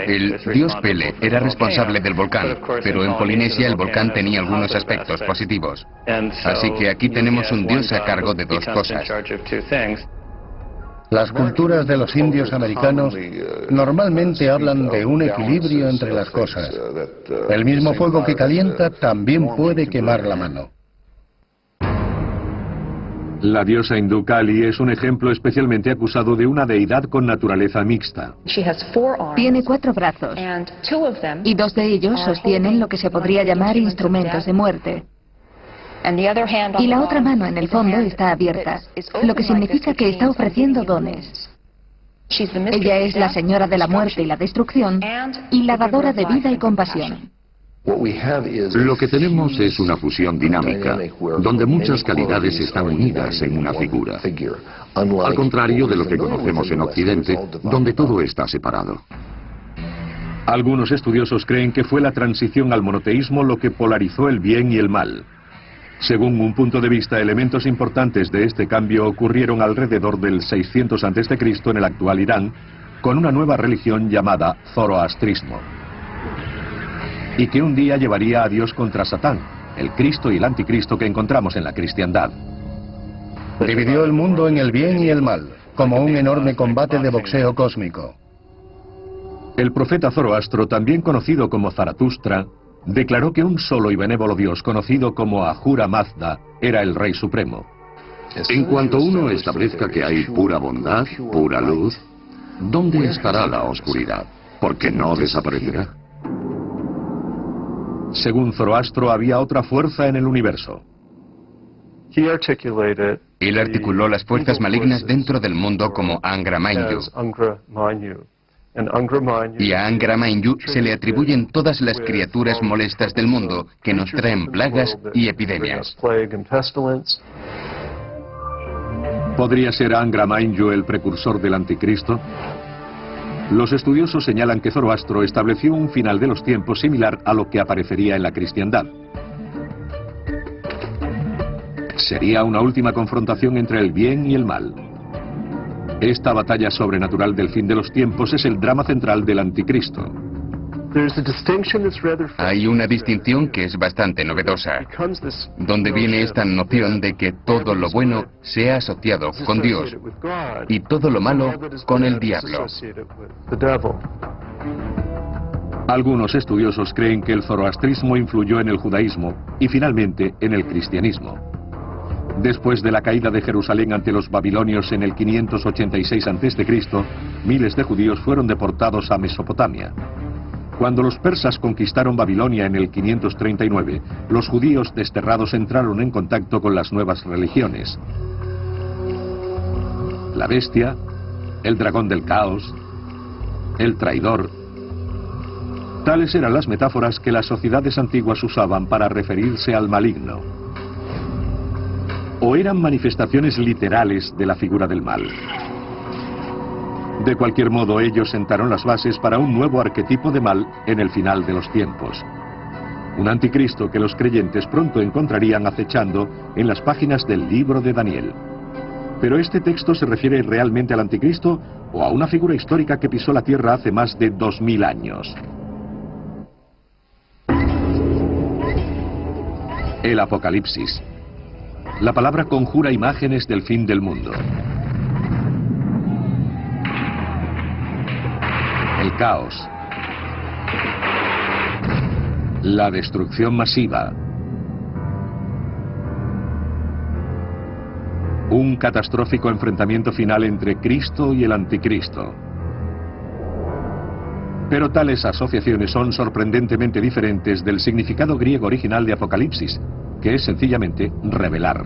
El dios Pele era responsable del volcán, pero en Polinesia el volcán tenía algunos aspectos positivos. Así que aquí tenemos un dios a cargo de dos cosas. Las culturas de los indios americanos normalmente hablan de un equilibrio entre las cosas. El mismo fuego que calienta también puede quemar la mano. La diosa hindú Kali es un ejemplo especialmente acusado de una deidad con naturaleza mixta. Tiene 4 brazos, y 2 de ellos sostienen lo que se podría llamar instrumentos de muerte. Y la otra mano en el fondo está abierta, lo que significa que está ofreciendo dones. Ella es la señora de la muerte y la destrucción, y la dadora de vida y compasión. Lo que tenemos es una fusión dinámica, donde muchas calidades están unidas en una figura, al contrario de lo que conocemos en Occidente, donde todo está separado. Algunos estudiosos creen que fue la transición al monoteísmo lo que polarizó el bien y el mal. Según un punto de vista, elementos importantes de este cambio ocurrieron alrededor del 600 a.C. en el actual Irán, con una nueva religión llamada zoroastrismo, y que un día llevaría a Dios contra Satán, el Cristo y el anticristo que encontramos en la cristiandad. Dividió el mundo en el bien y el mal, como un enorme combate de boxeo cósmico. El profeta Zoroastro, también conocido como Zaratustra, declaró que un solo y benévolo Dios, conocido como Ahura Mazda, era el Rey Supremo. En cuanto uno establezca que hay pura bondad, pura luz, ¿dónde estará la oscuridad? Porque no desaparecerá. Según Zoroastro, había otra fuerza en el universo. Él articuló las fuerzas malignas dentro del mundo como Angra Mainyu. Y a Angra Mainyu se le atribuyen todas las criaturas molestas del mundo que nos traen plagas y epidemias. ¿Podría ser Angra Mainyu el precursor del anticristo? Los estudiosos señalan que Zoroastro estableció un final de los tiempos similar a lo que aparecería en la cristiandad. Sería una última confrontación entre el bien y el mal. Esta batalla sobrenatural del fin de los tiempos es el drama central del anticristo. Hay una distinción que es bastante novedosa, donde viene esta noción de que todo lo bueno sea asociado con Dios y todo lo malo con el diablo. Algunos estudiosos creen que el zoroastrismo influyó en el judaísmo y finalmente en el cristianismo. Después de la caída de Jerusalén ante los babilonios en el 586 a.C., miles de judíos fueron deportados a Mesopotamia. Cuando los persas conquistaron Babilonia en el 539, los judíos desterrados entraron en contacto con las nuevas religiones. La bestia, el dragón del caos, el traidor. Tales eran las metáforas que las sociedades antiguas usaban para referirse al maligno. ¿O eran manifestaciones literales de la figura del mal? De cualquier modo, ellos sentaron las bases para un nuevo arquetipo de mal en el final de los tiempos. Un anticristo que los creyentes pronto encontrarían acechando en las páginas del libro de Daniel. ¿Pero este texto se refiere realmente al anticristo o a una figura histórica que pisó la tierra hace más de 2000 años? El Apocalipsis. La palabra conjura imágenes del fin del mundo. El caos. La destrucción masiva. Un catastrófico enfrentamiento final entre Cristo y el Anticristo. Pero tales asociaciones son sorprendentemente diferentes del significado griego original de Apocalipsis, que es sencillamente revelar.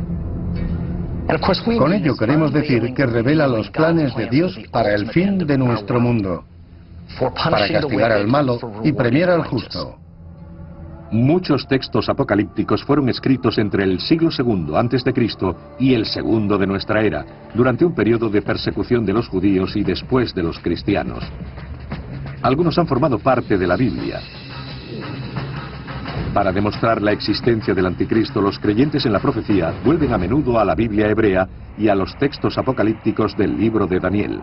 Con ello queremos decir que revela los planes de Dios para el fin de nuestro mundo, para castigar al malo y premiar al justo. Muchos textos apocalípticos fueron escritos entre el siglo II a.C. y el segundo de nuestra era, durante un periodo de persecución de los judíos y después de los cristianos. Algunos han formado parte de la Biblia. Para demostrar la existencia del anticristo, los creyentes en la profecía vuelven a menudo a la Biblia hebrea y a los textos apocalípticos del libro de Daniel.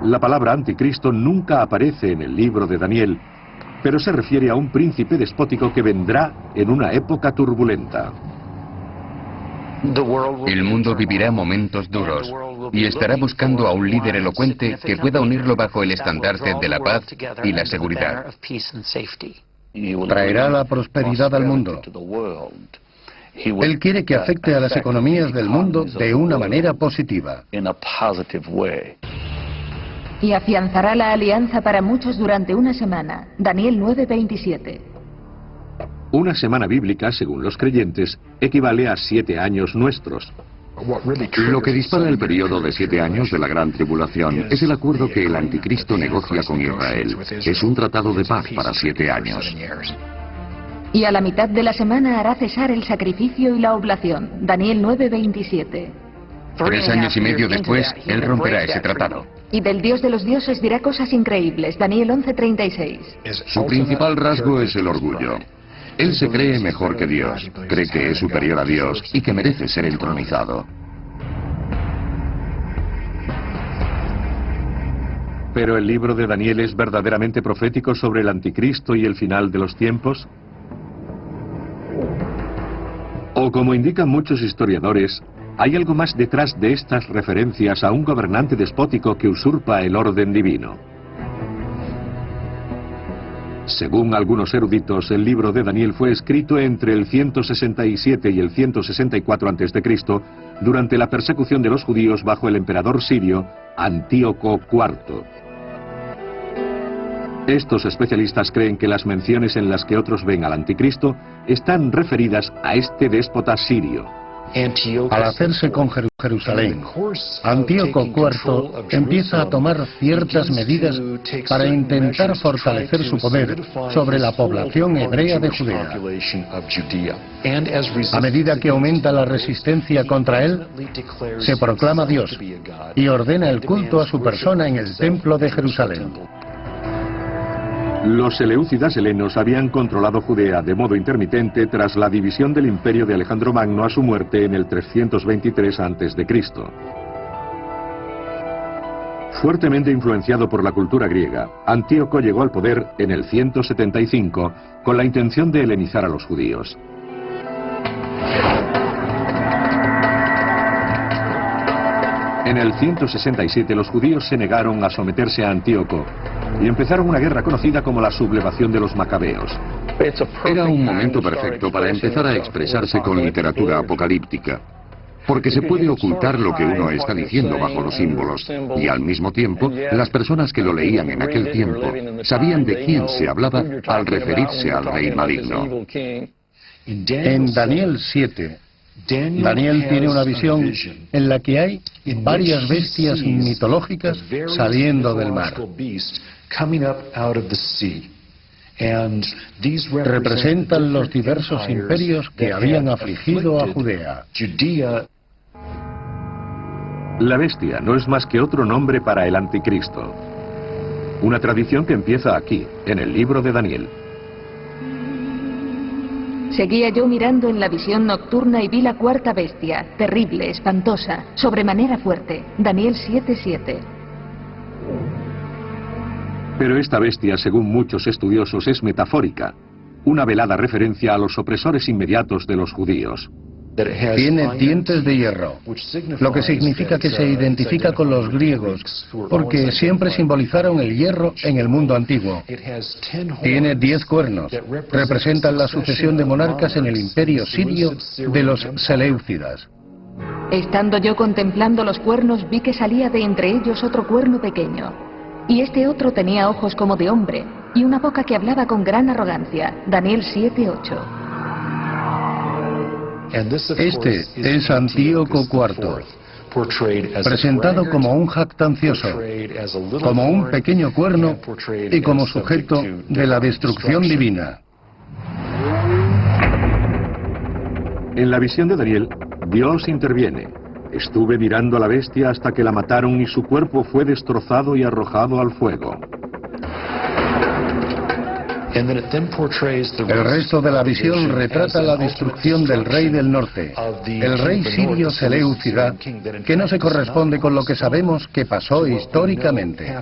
La palabra anticristo nunca aparece en el libro de Daniel, pero se refiere a un príncipe despótico que vendrá en una época turbulenta. El mundo vivirá momentos duros y estará buscando a un líder elocuente que pueda unirlo bajo el estandarte de la paz y la seguridad. Traerá la prosperidad al mundo. Él quiere que afecte a las economías del mundo de una manera positiva. Y afianzará la alianza para muchos durante una semana. Daniel 9:27. Una semana bíblica, según los creyentes, equivale a 7 años nuestros. Lo que dispara el periodo de 7 años de la Gran Tribulación es el acuerdo que el Anticristo negocia con Israel. Es un tratado de paz para 7 años. Y a la mitad de la semana hará cesar el sacrificio y la oblación. Daniel 9:27. 3 años y medio después, él romperá ese tratado. Y del Dios de los dioses dirá cosas increíbles. Daniel 11:36. Su principal rasgo es el orgullo. Él se cree mejor que Dios, cree que es superior a Dios y que merece ser entronizado. ¿Pero el libro de Daniel es verdaderamente profético sobre el anticristo y el final de los tiempos? O como indican muchos historiadores, hay algo más detrás de estas referencias a un gobernante despótico que usurpa el orden divino. Según algunos eruditos, el libro de Daniel fue escrito entre el 167 y el 164 a.C., durante la persecución de los judíos bajo el emperador sirio Antíoco IV. Estos especialistas creen que las menciones en las que otros ven al anticristo están referidas a este déspota sirio. Al hacerse con Jerusalén, Antíoco IV empieza a tomar ciertas medidas para intentar fortalecer su poder sobre la población hebrea de Judea. A medida que aumenta la resistencia contra él, se proclama Dios y ordena el culto a su persona en el templo de Jerusalén. Los seleucidas helenos habían controlado Judea de modo intermitente tras la división del imperio de Alejandro Magno a su muerte en el 323 a.C. Fuertemente influenciado por la cultura griega, Antíoco llegó al poder en el 175 con la intención de helenizar a los judíos. En el 167 los judíos se negaron a someterse a Antíoco y empezaron una guerra conocida como la sublevación de los macabeos. Era un momento perfecto para empezar a expresarse con literatura apocalíptica, porque se puede ocultar lo que uno está diciendo bajo los símbolos, y al mismo tiempo, las personas que lo leían en aquel tiempo sabían de quién se hablaba al referirse al rey maligno. En Daniel 7, Daniel tiene una visión en la que hay varias bestias mitológicas saliendo del mar. Representan los diversos imperios que habían afligido a Judea. La bestia no es más que otro nombre para el anticristo. Una tradición que empieza aquí, en el libro de Daniel. Seguía yo mirando en la visión nocturna y vi la cuarta bestia, terrible, espantosa, sobremanera fuerte. Daniel 7:7. Pero esta bestia, según muchos estudiosos, es metafórica, una velada referencia a los opresores inmediatos de los judíos. Tiene dientes de hierro, lo que significa que se identifica con los griegos, porque siempre simbolizaron el hierro en el mundo antiguo. Tiene 10 cuernos, representan la sucesión de monarcas en el imperio sirio de los Seleucidas. Estando yo contemplando los cuernos, vi que salía de entre ellos otro cuerno pequeño. Y este otro tenía ojos como de hombre, y una boca que hablaba con gran arrogancia. Daniel 7:8. Este es Antíoco IV, presentado como un jactancioso, como un pequeño cuerno y como sujeto de la destrucción divina. En la visión de Daniel, Dios interviene. Estuve mirando a la bestia hasta que la mataron y su cuerpo fue destrozado y arrojado al fuego. El resto de la visión retrata la destrucción del rey del norte, el rey sirio Seleucida, que no se corresponde con lo que sabemos que pasó históricamente.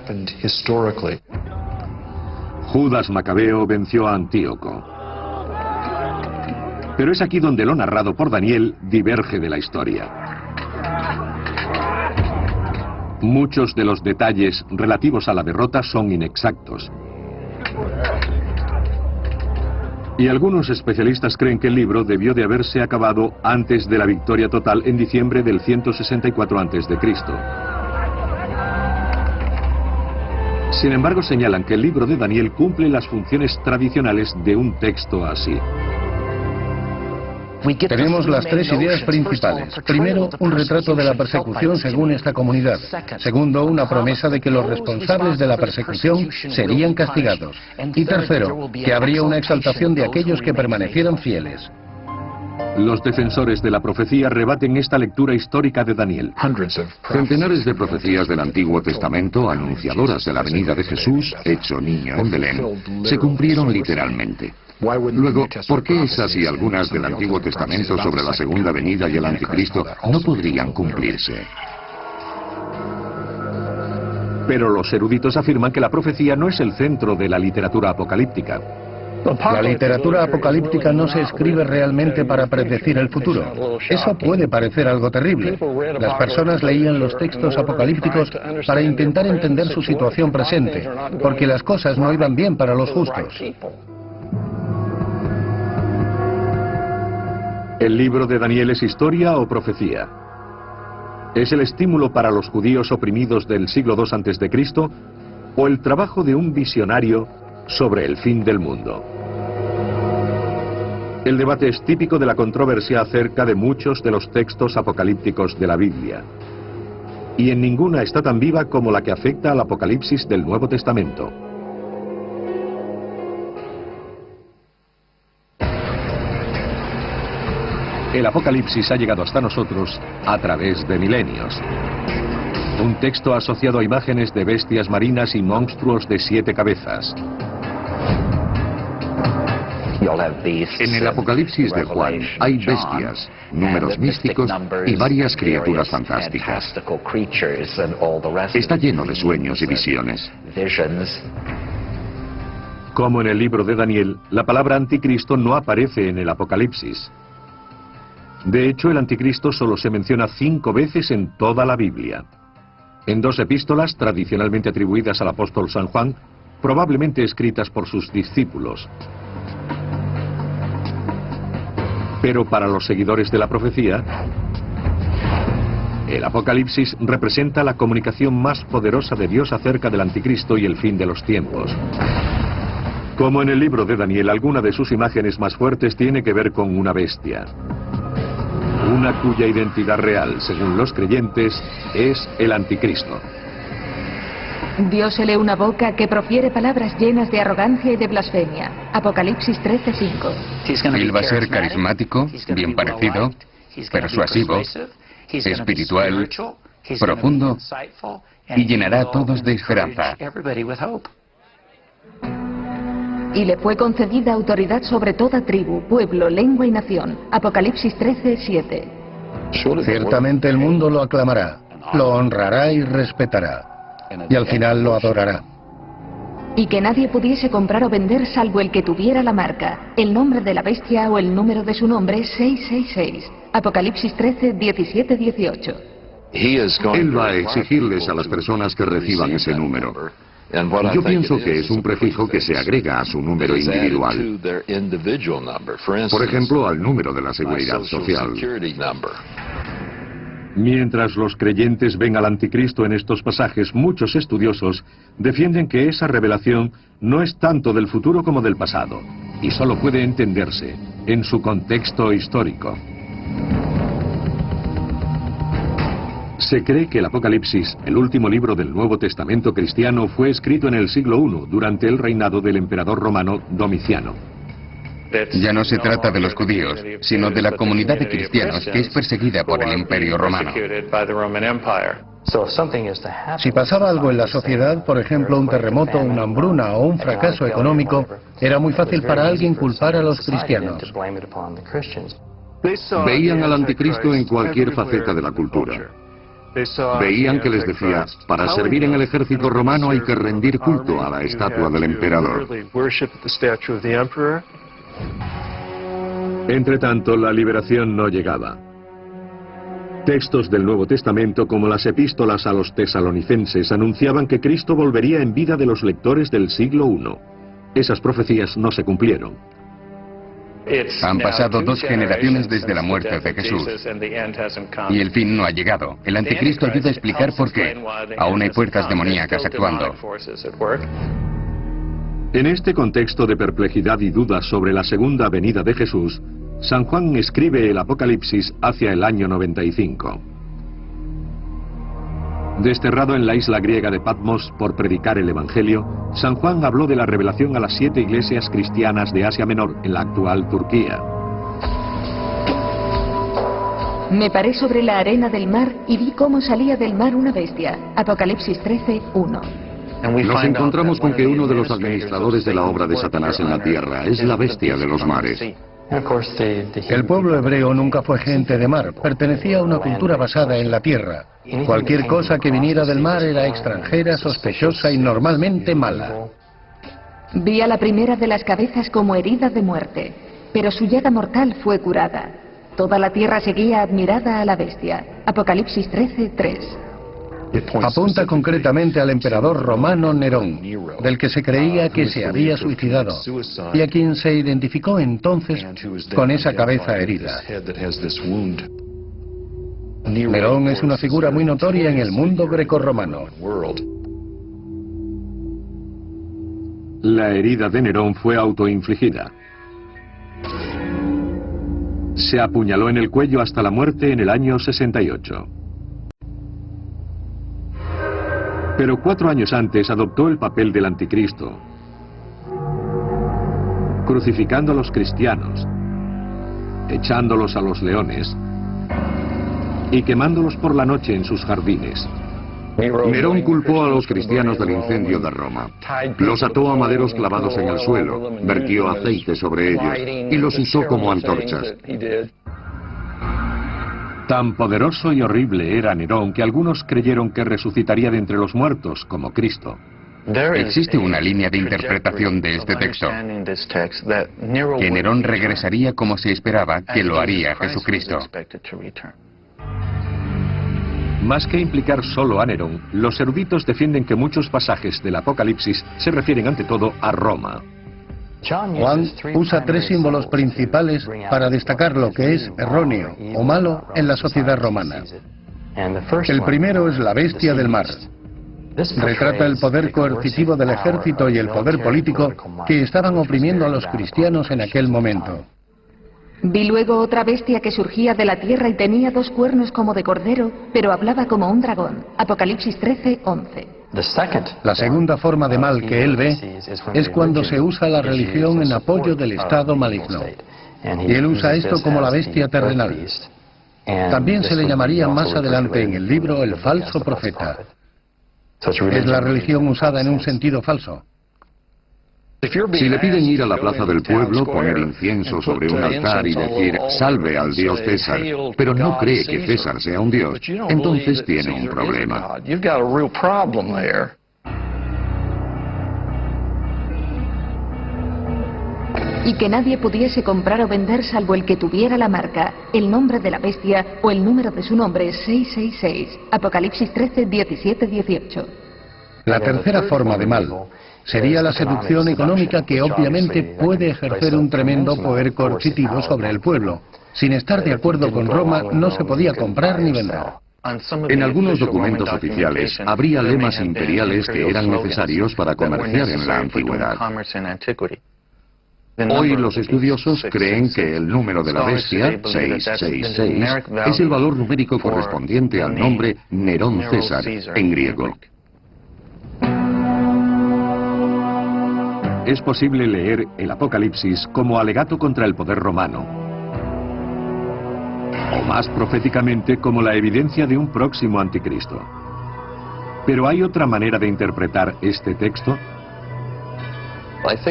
Judas Macabeo venció a Antíoco. Pero es aquí donde lo narrado por Daniel diverge de la historia. Muchos de los detalles relativos a la derrota son inexactos. Y algunos especialistas creen que el libro debió de haberse acabado antes de la victoria total en diciembre del 164 a.C. Sin embargo, señalan que el libro de Daniel cumple las funciones tradicionales de un texto así. Tenemos las 3 ideas principales. Primero, un retrato de la persecución según esta comunidad. Segundo, una promesa de que los responsables de la persecución serían castigados. Y tercero, que habría una exaltación de aquellos que permanecieran fieles. Los defensores de la profecía rebaten esta lectura histórica de Daniel. Centenares de profecías del Antiguo Testamento, anunciadoras de la venida de Jesús, hecho niño en Belén, se cumplieron literalmente. Luego, ¿por qué esas y algunas del Antiguo Testamento sobre la segunda venida y el anticristo no podrían cumplirse? Pero los eruditos afirman que la profecía no es el centro de la literatura apocalíptica. La literatura apocalíptica no se escribe realmente para predecir el futuro. Eso puede parecer algo terrible. Las personas leían los textos apocalípticos para intentar entender su situación presente, porque las cosas no iban bien para los justos. ¿El libro de Daniel es historia o profecía? ¿Es el estímulo para los judíos oprimidos del siglo II a.C. o el trabajo de un visionario sobre el fin del mundo? El debate es típico de la controversia acerca de muchos de los textos apocalípticos de la Biblia. Y en ninguna está tan viva como la que afecta al Apocalipsis del Nuevo Testamento. El Apocalipsis ha llegado hasta nosotros a través de milenios. Un texto asociado a imágenes de bestias marinas y monstruos de 7 cabezas. En el Apocalipsis de Juan hay bestias, números místicos y varias criaturas fantásticas. Está lleno de sueños y visiones. Como en el libro de Daniel, la palabra anticristo no aparece en el Apocalipsis. De hecho, el anticristo solo se menciona 5 veces en toda la Biblia. En 2 epístolas tradicionalmente atribuidas al apóstol San Juan, probablemente escritas por sus discípulos. Pero para los seguidores de la profecía, el Apocalipsis representa la comunicación más poderosa de Dios acerca del anticristo y el fin de los tiempos. Como en el libro de Daniel, alguna de sus imágenes más fuertes tiene que ver con una bestia. Una cuya identidad real, según los creyentes, es el anticristo. Dios se lee una boca que profiere palabras llenas de arrogancia y de blasfemia. Apocalipsis 13:5. Él va a ser carismático, bien parecido, persuasivo, espiritual, profundo y llenará a todos de esperanza. Y le fue concedida autoridad sobre toda tribu, pueblo, lengua y nación. Apocalipsis 13:7. Ciertamente el mundo lo aclamará, lo honrará y respetará, y al final lo adorará. Y que nadie pudiese comprar o vender salvo el que tuviera la marca, el nombre de la bestia o el número de su nombre, 666. Apocalipsis 13:17-18. Él va a exigirles a las personas que reciban ese número. Yo pienso que es un prefijo que se agrega a su número individual. Por ejemplo, al número de la seguridad social. Mientras los creyentes ven al anticristo en estos pasajes, muchos estudiosos defienden que esa revelación no es tanto del futuro como del pasado, y solo puede entenderse en su contexto histórico. Se cree que el Apocalipsis, el último libro del Nuevo Testamento cristiano, fue escrito en el siglo I, durante el reinado del emperador romano Domiciano. Ya no se trata de los judíos, sino de la comunidad de cristianos que es perseguida por el Imperio Romano. Si pasaba algo en la sociedad, por ejemplo un terremoto, una hambruna o un fracaso económico, era muy fácil para alguien culpar a los cristianos. Veían al anticristo en cualquier faceta de la cultura. Veían que les decía, para servir en el ejército romano hay que rendir culto a la estatua del emperador. Entre tanto, la liberación no llegaba. Textos del Nuevo Testamento, como las epístolas a los tesalonicenses, anunciaban que Cristo volvería en vida de los lectores del siglo I. Esas profecías no se cumplieron. Han pasado 2 generaciones desde la muerte de Jesús y el fin no ha llegado. El anticristo ayuda a explicar por qué. Aún hay fuerzas demoníacas actuando. En este contexto de perplejidad y dudas sobre la segunda venida de Jesús, San Juan escribe el Apocalipsis hacia el año 95. Desterrado en la isla griega de Patmos por predicar el Evangelio, San Juan habló de la revelación a las 7 iglesias cristianas de Asia Menor, en la actual Turquía. Me paré sobre la arena del mar y vi cómo salía del mar una bestia. Apocalipsis 13:1. Nos encontramos con que uno de los administradores de la obra de Satanás en la tierra es la bestia de los mares. El pueblo hebreo nunca fue gente de mar, pertenecía a una cultura basada en la tierra. Cualquier cosa que viniera del mar era extranjera, sospechosa y normalmente mala. Vi a la primera de las cabezas como herida de muerte, pero su llaga mortal fue curada. Toda la tierra seguía admirada a la bestia. Apocalipsis 13:3. Apunta concretamente al emperador romano Nerón, del que se creía que se había suicidado, y a quien se identificó entonces con esa cabeza herida. Nerón es una figura muy notoria en el mundo grecorromano. La herida de Nerón fue autoinfligida. Se apuñaló en el cuello hasta la muerte en el año 68. Pero 4 años antes adoptó el papel del anticristo, crucificando a los cristianos, echándolos a los leones y quemándolos por la noche en sus jardines. Nerón culpó a los cristianos del incendio de Roma. Los ató a maderos clavados en el suelo, vertió aceite sobre ellos y los usó como antorchas. Tan poderoso y horrible era Nerón que algunos creyeron que resucitaría de entre los muertos, como Cristo. Existe una línea de interpretación de este texto, que Nerón regresaría como se esperaba que lo haría Jesucristo. Más que implicar solo a Nerón, los eruditos defienden que muchos pasajes del Apocalipsis se refieren ante todo a Roma. Juan usa tres símbolos principales para destacar lo que es erróneo o malo en la sociedad romana. El primero es la bestia del mar. Retrata el poder coercitivo del ejército y el poder político que estaban oprimiendo a los cristianos en aquel momento. Vi luego otra bestia que surgía de la tierra y tenía 2 cuernos como de cordero, pero hablaba como un dragón. Apocalipsis 13:11. La segunda forma de mal que él ve es cuando se usa la religión en apoyo del estado maligno. Y él usa esto como la bestia terrenal. También se le llamaría más adelante en el libro el falso profeta. Es la religión usada en un sentido falso. Si le piden ir a la plaza del pueblo, poner incienso sobre un altar y decir salve al dios César, pero no cree que César sea un dios, entonces tiene un problema. Y que nadie pudiese comprar o vender salvo el que tuviera la marca, el nombre de la bestia o el número de su nombre 666. Apocalipsis 13:17-18. La tercera forma de mal sería la seducción económica que obviamente puede ejercer un tremendo poder coercitivo sobre el pueblo. Sin estar de acuerdo con Roma no se podía comprar ni vender. En algunos documentos oficiales habría lemas imperiales que eran necesarios para comerciar en la antigüedad. Hoy los estudiosos creen que el número de la bestia, 666, es el valor numérico correspondiente al nombre Nerón César en griego. Es posible leer el Apocalipsis como alegato contra el poder romano, o más proféticamente como la evidencia de un próximo anticristo. Pero ¿hay otra manera de interpretar este texto?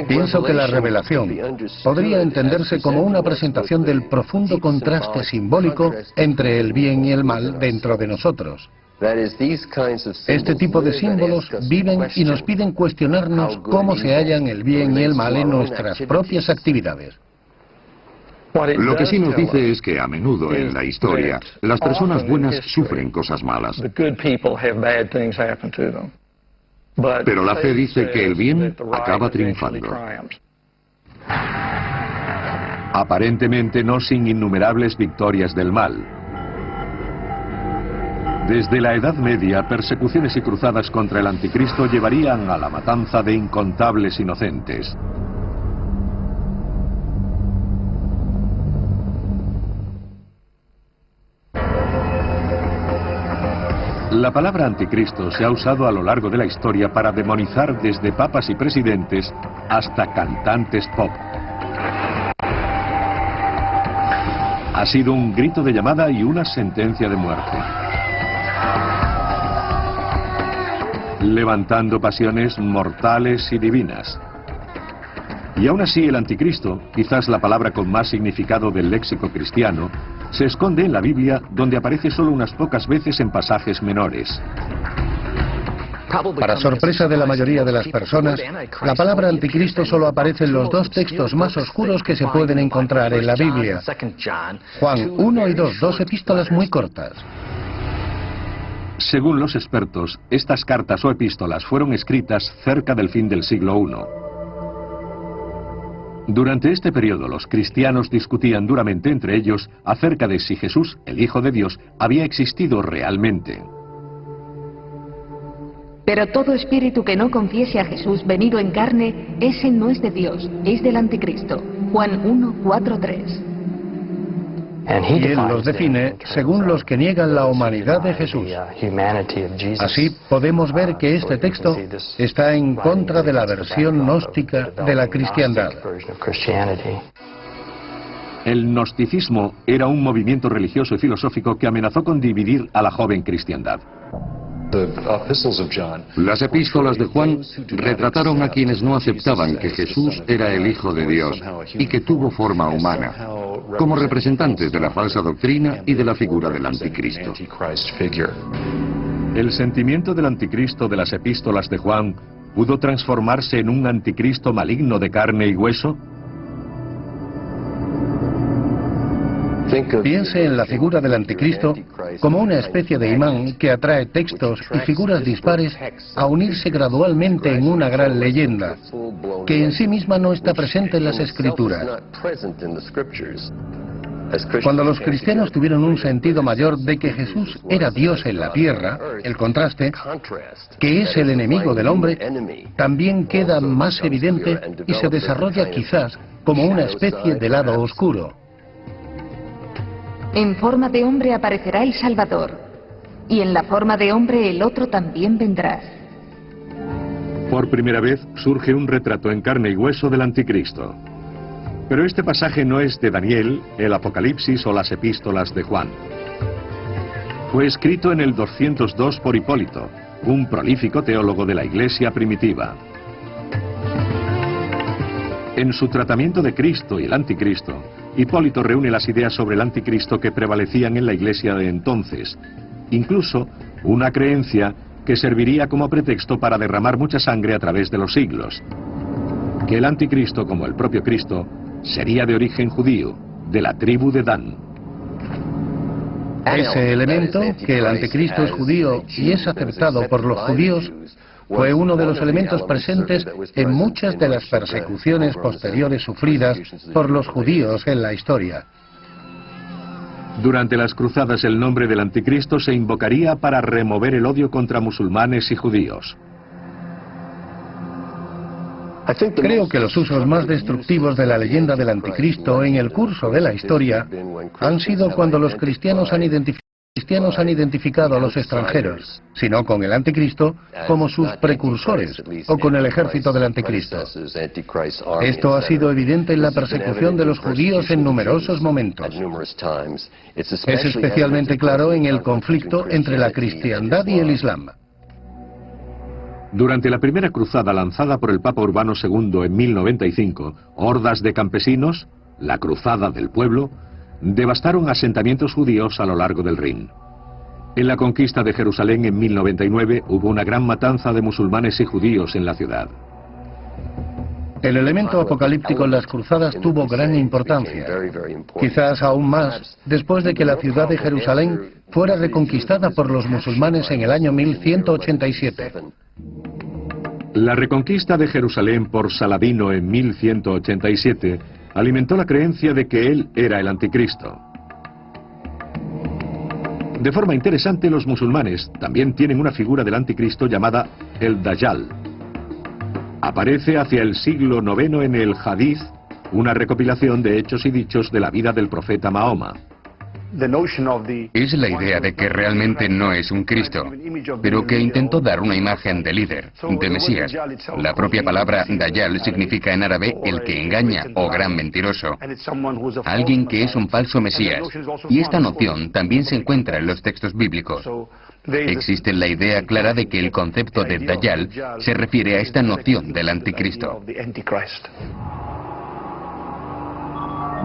Pienso que la revelación podría entenderse como una presentación del profundo contraste simbólico entre el bien y el mal dentro de nosotros. Este tipo de símbolos viven y nos piden cuestionarnos cómo se hallan el bien y el mal en nuestras propias actividades. Lo que sí nos dice es que a menudo en la historia las personas buenas sufren cosas malas. Pero la fe dice que el bien acaba triunfando. Aparentemente no sin innumerables victorias del mal. Desde la Edad Media, persecuciones y cruzadas contra el anticristo llevarían a la matanza de incontables inocentes. La palabra anticristo se ha usado a lo largo de la historia para demonizar desde papas y presidentes hasta cantantes pop. Ha sido un grito de llamada y una sentencia de muerte, levantando pasiones mortales y divinas. Y aún así el anticristo, quizás la palabra con más significado del léxico cristiano, se esconde en la Biblia, donde aparece solo unas pocas veces en pasajes menores. Para sorpresa de la mayoría de las personas, la palabra anticristo solo aparece en los 2 textos más oscuros que se pueden encontrar en la Biblia. Juan 1 y 2, 2 epístolas muy cortas. Según los expertos, estas cartas o epístolas fueron escritas cerca del fin del siglo I. Durante este periodo, los cristianos discutían duramente entre ellos acerca de si Jesús, el Hijo de Dios, había existido realmente. Pero todo espíritu que no confiese a Jesús venido en carne, ese no es de Dios, es del anticristo. Juan 1:4-3. Y él los define según los que niegan la humanidad de Jesús. Así podemos ver que este texto está en contra de la versión gnóstica de la cristiandad. El gnosticismo era un movimiento religioso y filosófico que amenazó con dividir a la joven cristiandad. Las epístolas de Juan retrataron a quienes no aceptaban que Jesús era el Hijo de Dios y que tuvo forma humana, como representantes de la falsa doctrina y de la figura del anticristo. ¿El sentimiento del anticristo de las epístolas de Juan pudo transformarse en un anticristo maligno de carne y hueso? Piense en la figura del anticristo como una especie de imán que atrae textos y figuras dispares a unirse gradualmente en una gran leyenda, que en sí misma no está presente en las Escrituras. Cuando los cristianos tuvieron un sentido mayor de que Jesús era Dios en la tierra, el contraste, que es el enemigo del hombre, también queda más evidente y se desarrolla quizás como una especie de lado oscuro. En forma de hombre aparecerá el Salvador, y en la forma de hombre el otro también vendrá. Por primera vez surge un retrato en carne y hueso del anticristo. Pero este pasaje no es de Daniel, el Apocalipsis o las epístolas de Juan. Fue escrito en el 202 por Hipólito, un prolífico teólogo de la Iglesia primitiva. En su tratamiento de Cristo y el anticristo, Hipólito reúne las ideas sobre el anticristo que prevalecían en la Iglesia de entonces, incluso una creencia que serviría como pretexto para derramar mucha sangre a través de los siglos. Que el anticristo, como el propio Cristo, sería de origen judío, de la tribu de Dan. Ese elemento, que el anticristo es judío y es aceptado por los judíos, fue uno de los elementos presentes en muchas de las persecuciones posteriores sufridas por los judíos en la historia. Durante las cruzadas el nombre del anticristo se invocaría para remover el odio contra musulmanes y judíos. Creo que los usos más destructivos de la leyenda del anticristo en el curso de la historia han sido cuando los cristianos han identificado a los extranjeros, sino con el anticristo como sus precursores o con el ejército del anticristo. Esto ha sido evidente en la persecución de los judíos en numerosos momentos. Es especialmente claro en el conflicto entre la cristiandad y el islam. Durante la primera cruzada lanzada por el Papa Urbano II en 1095, hordas de campesinos, la Cruzada del Pueblo, devastaron asentamientos judíos a lo largo del Rin. En la conquista de Jerusalén en 1099 hubo una gran matanza de musulmanes y judíos en la ciudad. El elemento apocalíptico en las cruzadas tuvo gran importancia, quizás aún más después de que la ciudad de Jerusalén fuera reconquistada por los musulmanes en el año 1187. La reconquista de Jerusalén por Saladino en 1187 alimentó la creencia de que él era el anticristo. De forma interesante, los musulmanes también tienen una figura del anticristo llamada el Dajjal. Aparece hacia el siglo IX en el Hadith, una recopilación de hechos y dichos de la vida del profeta Mahoma. Es la idea de que realmente no es un Cristo, pero que intentó dar una imagen de líder, de Mesías. La propia palabra Dajjal significa en árabe el que engaña o gran mentiroso, alguien que es un falso Mesías. Y esta noción también se encuentra en los textos bíblicos. Existe la idea clara de que el concepto de Dajjal se refiere a esta noción del anticristo.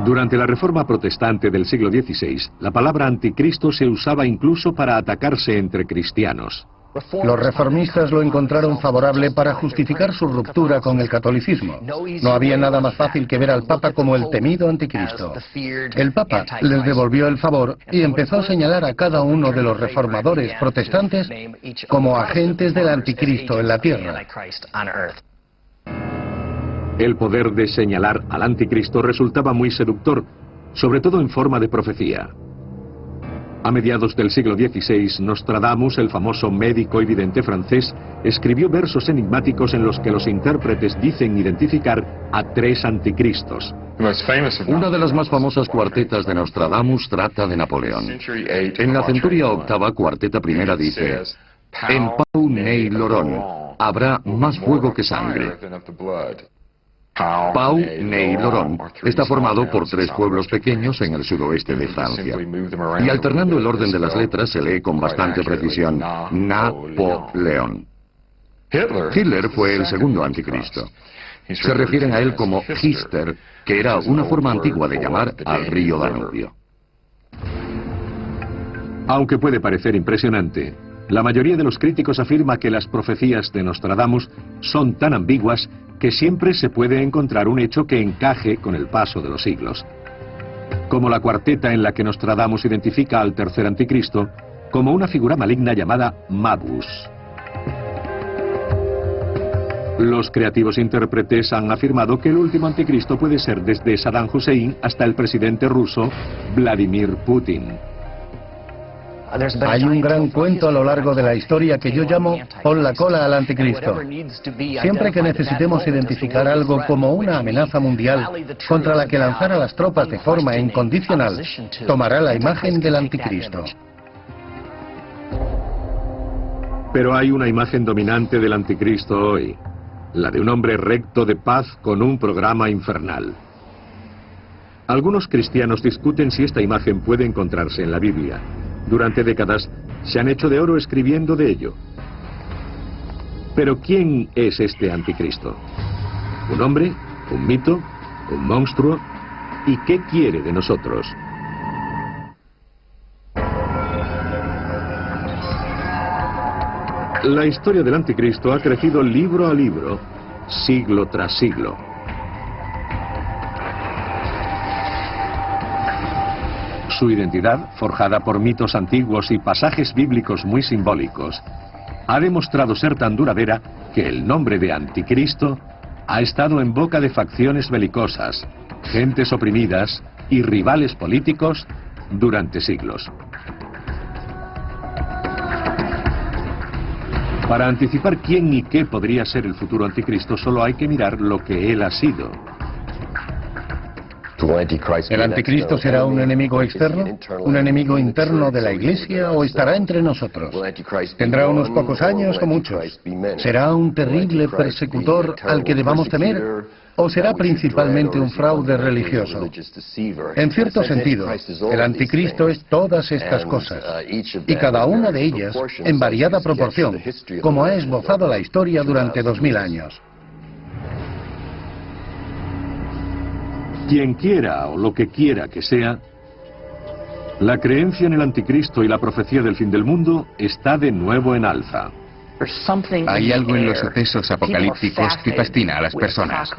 Durante la Reforma Protestante del siglo XVI, la palabra anticristo se usaba incluso para atacarse entre cristianos. Los reformistas lo encontraron favorable para justificar su ruptura con el catolicismo. No había nada más fácil que ver al Papa como el temido anticristo. El Papa les devolvió el favor y empezó a señalar a cada uno de los reformadores protestantes como agentes del anticristo en la tierra. El poder de señalar al anticristo resultaba muy seductor, sobre todo en forma de profecía. A mediados del siglo XVI, Nostradamus, el famoso médico y vidente francés, escribió versos enigmáticos en los que los intérpretes dicen identificar a 3 anticristos. Una de las más famosas cuartetas de Nostradamus trata de Napoleón. En la centuria octava, cuarteta primera dice: en Pau Ney Lorón habrá más fuego que sangre. Pau, Ney y Lorón está formado por 3 pueblos pequeños en el sudoeste de Francia. Y alternando el orden de las letras se lee con bastante precisión Napoleón. Hitler fue el segundo anticristo. Se refieren a él como Hister, que era una forma antigua de llamar al río Danubio. Aunque puede parecer impresionante, la mayoría de los críticos afirma que las profecías de Nostradamus son tan ambiguas que siempre se puede encontrar un hecho que encaje con el paso de los siglos. Como la cuarteta en la que Nostradamus identifica al tercer anticristo como una figura maligna llamada Mabus. Los creativos intérpretes han afirmado que el último anticristo puede ser desde Saddam Hussein hasta el presidente ruso Vladimir Putin. Hay un gran cuento a lo largo de la historia que yo llamo pon la cola al anticristo. Siempre que necesitemos identificar algo como una amenaza mundial contra la que lanzar a las tropas de forma incondicional, tomará la imagen del anticristo. Pero hay una imagen dominante del anticristo hoy, la de un hombre recto de paz con un programa infernal. Algunos cristianos discuten si esta imagen puede encontrarse en la Biblia. Durante décadas se han hecho de oro escribiendo de ello. Pero ¿quién es este anticristo? ¿Un hombre? ¿Un mito? ¿Un monstruo? ¿Y qué quiere de nosotros? La historia del anticristo ha crecido libro a libro, siglo tras siglo. Su identidad, forjada por mitos antiguos y pasajes bíblicos muy simbólicos, ha demostrado ser tan duradera que el nombre de Anticristo ha estado en boca de facciones belicosas, gentes oprimidas y rivales políticos durante siglos. Para anticipar quién y qué podría ser el futuro anticristo, solo hay que mirar lo que él ha sido. ¿El anticristo será un enemigo externo? ¿Un enemigo interno de la Iglesia o estará entre nosotros? ¿Tendrá unos pocos años o muchos? ¿Será un terrible persecutor al que debamos temer? ¿O será principalmente un fraude religioso? En cierto sentido, el anticristo es todas estas cosas, y cada una de ellas en variada proporción, como ha esbozado la historia durante 2000 años. Quien quiera o lo que quiera que sea, la creencia en el anticristo y la profecía del fin del mundo está de nuevo en alza. Hay algo en los sucesos apocalípticos que fascina a las personas.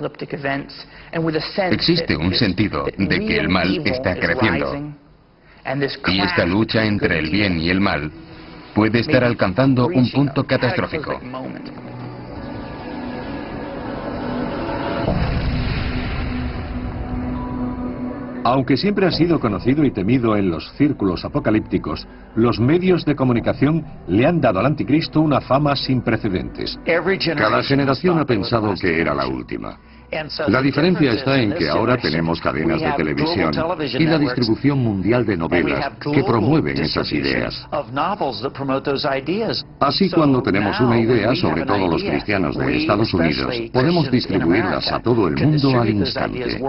Existe un sentido de que el mal está creciendo. Y esta lucha entre el bien y el mal puede estar alcanzando un punto catastrófico. Aunque siempre ha sido conocido y temido en los círculos apocalípticos, los medios de comunicación le han dado al anticristo una fama sin precedentes. Cada generación ha pensado que era la última. La diferencia está en que ahora tenemos cadenas de televisión y la distribución mundial de novelas que promueven esas ideas. Así, cuando tenemos una idea, sobre todo los cristianos de Estados Unidos, podemos distribuirlas a todo el mundo al instante.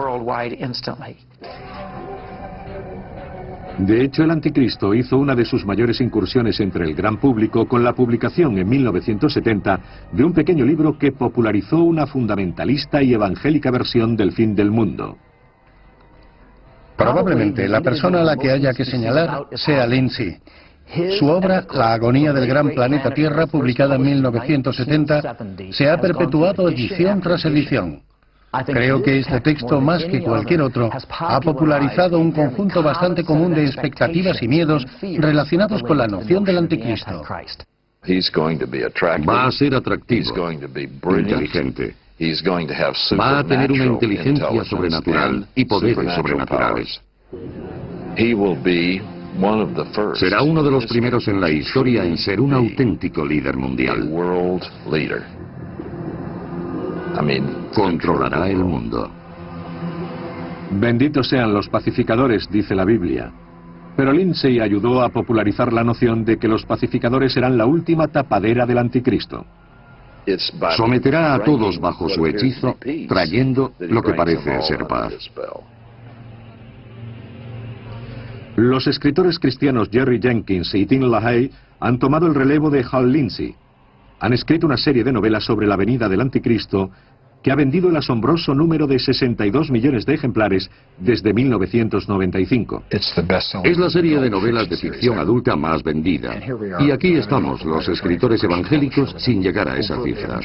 De hecho, el anticristo hizo una de sus mayores incursiones entre el gran público con la publicación en 1970 de un pequeño libro que popularizó una fundamentalista y evangélica versión del fin del mundo. Probablemente la persona a la que haya que señalar sea Lindsay. Su obra, La agonía del gran planeta Tierra, publicada en 1970, se ha perpetuado edición tras edición. Creo que este texto, más que cualquier otro, ha popularizado un conjunto bastante común de expectativas y miedos relacionados con la noción del anticristo. Va a ser atractivo, inteligente. Va a tener una inteligencia sobrenatural y poderes sobrenaturales. Será uno de los primeros en la historia en ser un auténtico líder mundial. Controlará el mundo. Benditos sean los pacificadores, dice la Biblia. Pero Lindsay ayudó a popularizar la noción de que los pacificadores serán la última tapadera del anticristo. Someterá a todos bajo su hechizo, trayendo lo que parece ser paz. Los escritores cristianos Jerry Jenkins y Tim LaHaye han tomado el relevo de Hal Lindsey. Han escrito una serie de novelas sobre la venida del Anticristo que ha vendido el asombroso número de 62 millones de ejemplares desde 1995. Es la serie de novelas de ficción adulta más vendida. Y aquí estamos, los escritores evangélicos, sin llegar a esa cifra.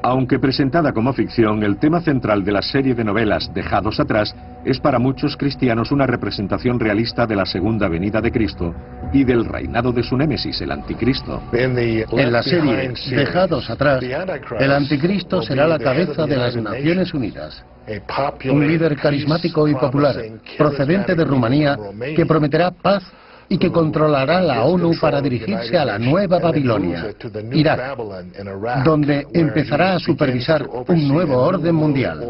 Aunque presentada como ficción, el tema central de la serie de novelas Dejados atrás es para muchos cristianos una representación realista de la segunda venida de Cristo y del reinado de su némesis, el Anticristo. En la serie Dejados atrás, el Anticristo será la cabeza de las Naciones Unidas. Un líder carismático y popular, procedente de Rumanía, que prometerá paz y que controlará la ONU para dirigirse a la nueva Babilonia, Irak, donde empezará a supervisar un nuevo orden mundial.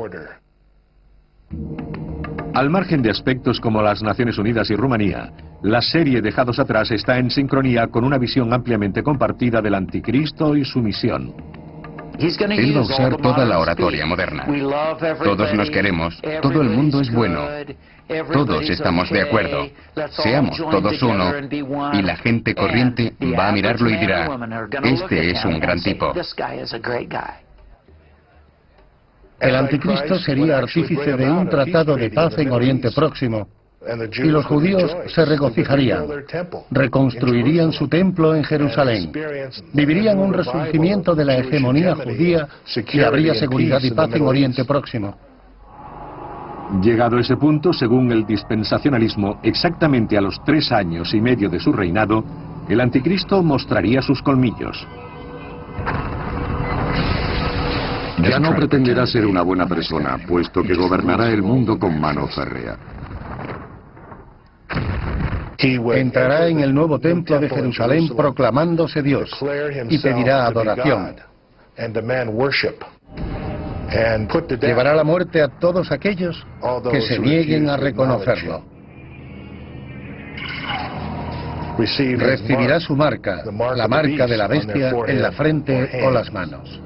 Al margen de aspectos como las Naciones Unidas y Rumanía, la serie Dejados atrás está en sincronía con una visión ampliamente compartida del Anticristo y su misión. Él va a usar toda la oratoria moderna. Todos nos queremos, todo el mundo es bueno, todos estamos de acuerdo, seamos todos uno, y la gente corriente va a mirarlo y dirá, este es un gran tipo. El Anticristo sería artífice de un tratado de paz en Oriente Próximo, y los judíos se regocijarían, reconstruirían su templo en Jerusalén, vivirían un resurgimiento de la hegemonía judía y habría seguridad y paz en Oriente Próximo. Llegado a ese punto, según el dispensacionalismo, exactamente a los 3 años y medio de su reinado, el Anticristo mostraría sus colmillos. Ya no pretenderá ser una buena persona, puesto que gobernará el mundo con mano férrea. Entrará en el nuevo templo de Jerusalén proclamándose Dios y pedirá adoración. Llevará la muerte a todos aquellos que se nieguen a reconocerlo. Recibirá su marca, la marca de la bestia, en la frente o las manos.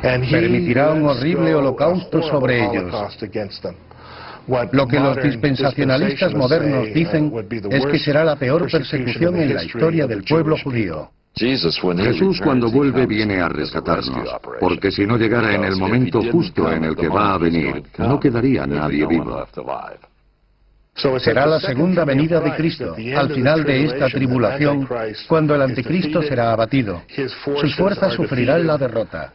Permitirá un horrible holocausto sobre ellos. Lo que los dispensacionalistas modernos dicen es que será la peor persecución en la historia del pueblo judío. Jesús, cuando vuelve, viene a rescatarnos, porque si no llegara en el momento justo en el que va a venir, no quedaría nadie vivo. Será la segunda venida de Cristo, al final de esta tribulación, cuando el Anticristo será abatido. Sus fuerzas sufrirán la derrota.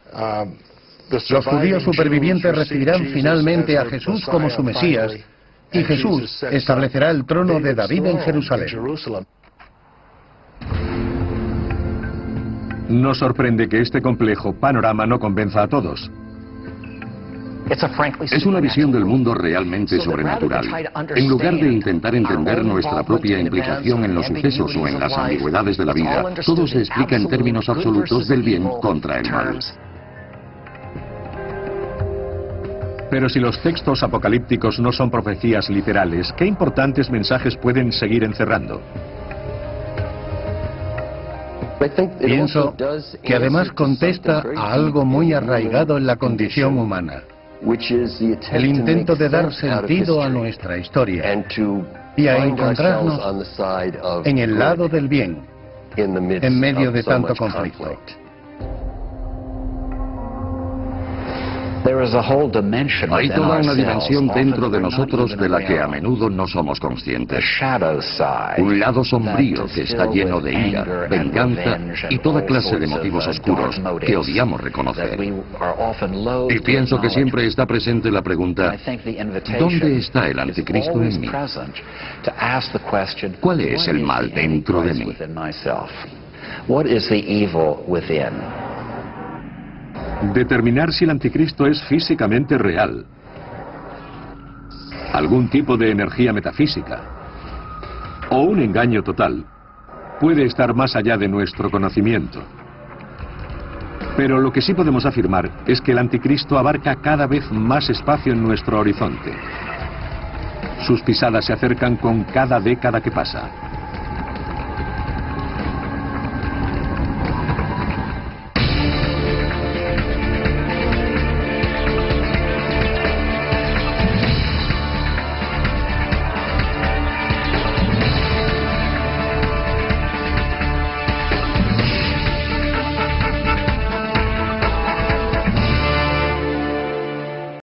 Los judíos supervivientes recibirán finalmente a Jesús como su Mesías, y Jesús establecerá el trono de David en Jerusalén. No sorprende que este complejo panorama no convenza a todos. Es una visión del mundo realmente sobrenatural. En lugar de intentar entender nuestra propia implicación en los sucesos o en las ambigüedades de la vida, todo se explica en términos absolutos del bien contra el mal. Pero si los textos apocalípticos no son profecías literales, ¿qué importantes mensajes pueden seguir encerrando? Pienso que además contesta a algo muy arraigado en la condición humana. El intento de dar sentido a nuestra historia y a encontrarnos en el lado del bien, en medio de tanto conflicto. Hay toda una dimensión dentro de nosotros de la que a menudo no somos conscientes. Un lado sombrío que está lleno de ira, venganza y toda clase de motivos oscuros que odiamos reconocer. Y pienso que siempre está presente la pregunta, ¿dónde está el Anticristo en mí? ¿Cuál es el mal dentro de mí? Determinar si el Anticristo es físicamente real, algún tipo de energía metafísica o un engaño total puede estar más allá de nuestro conocimiento. Pero lo que sí podemos afirmar es que el Anticristo abarca cada vez más espacio en nuestro horizonte. Sus pisadas se acercan con cada década que pasa.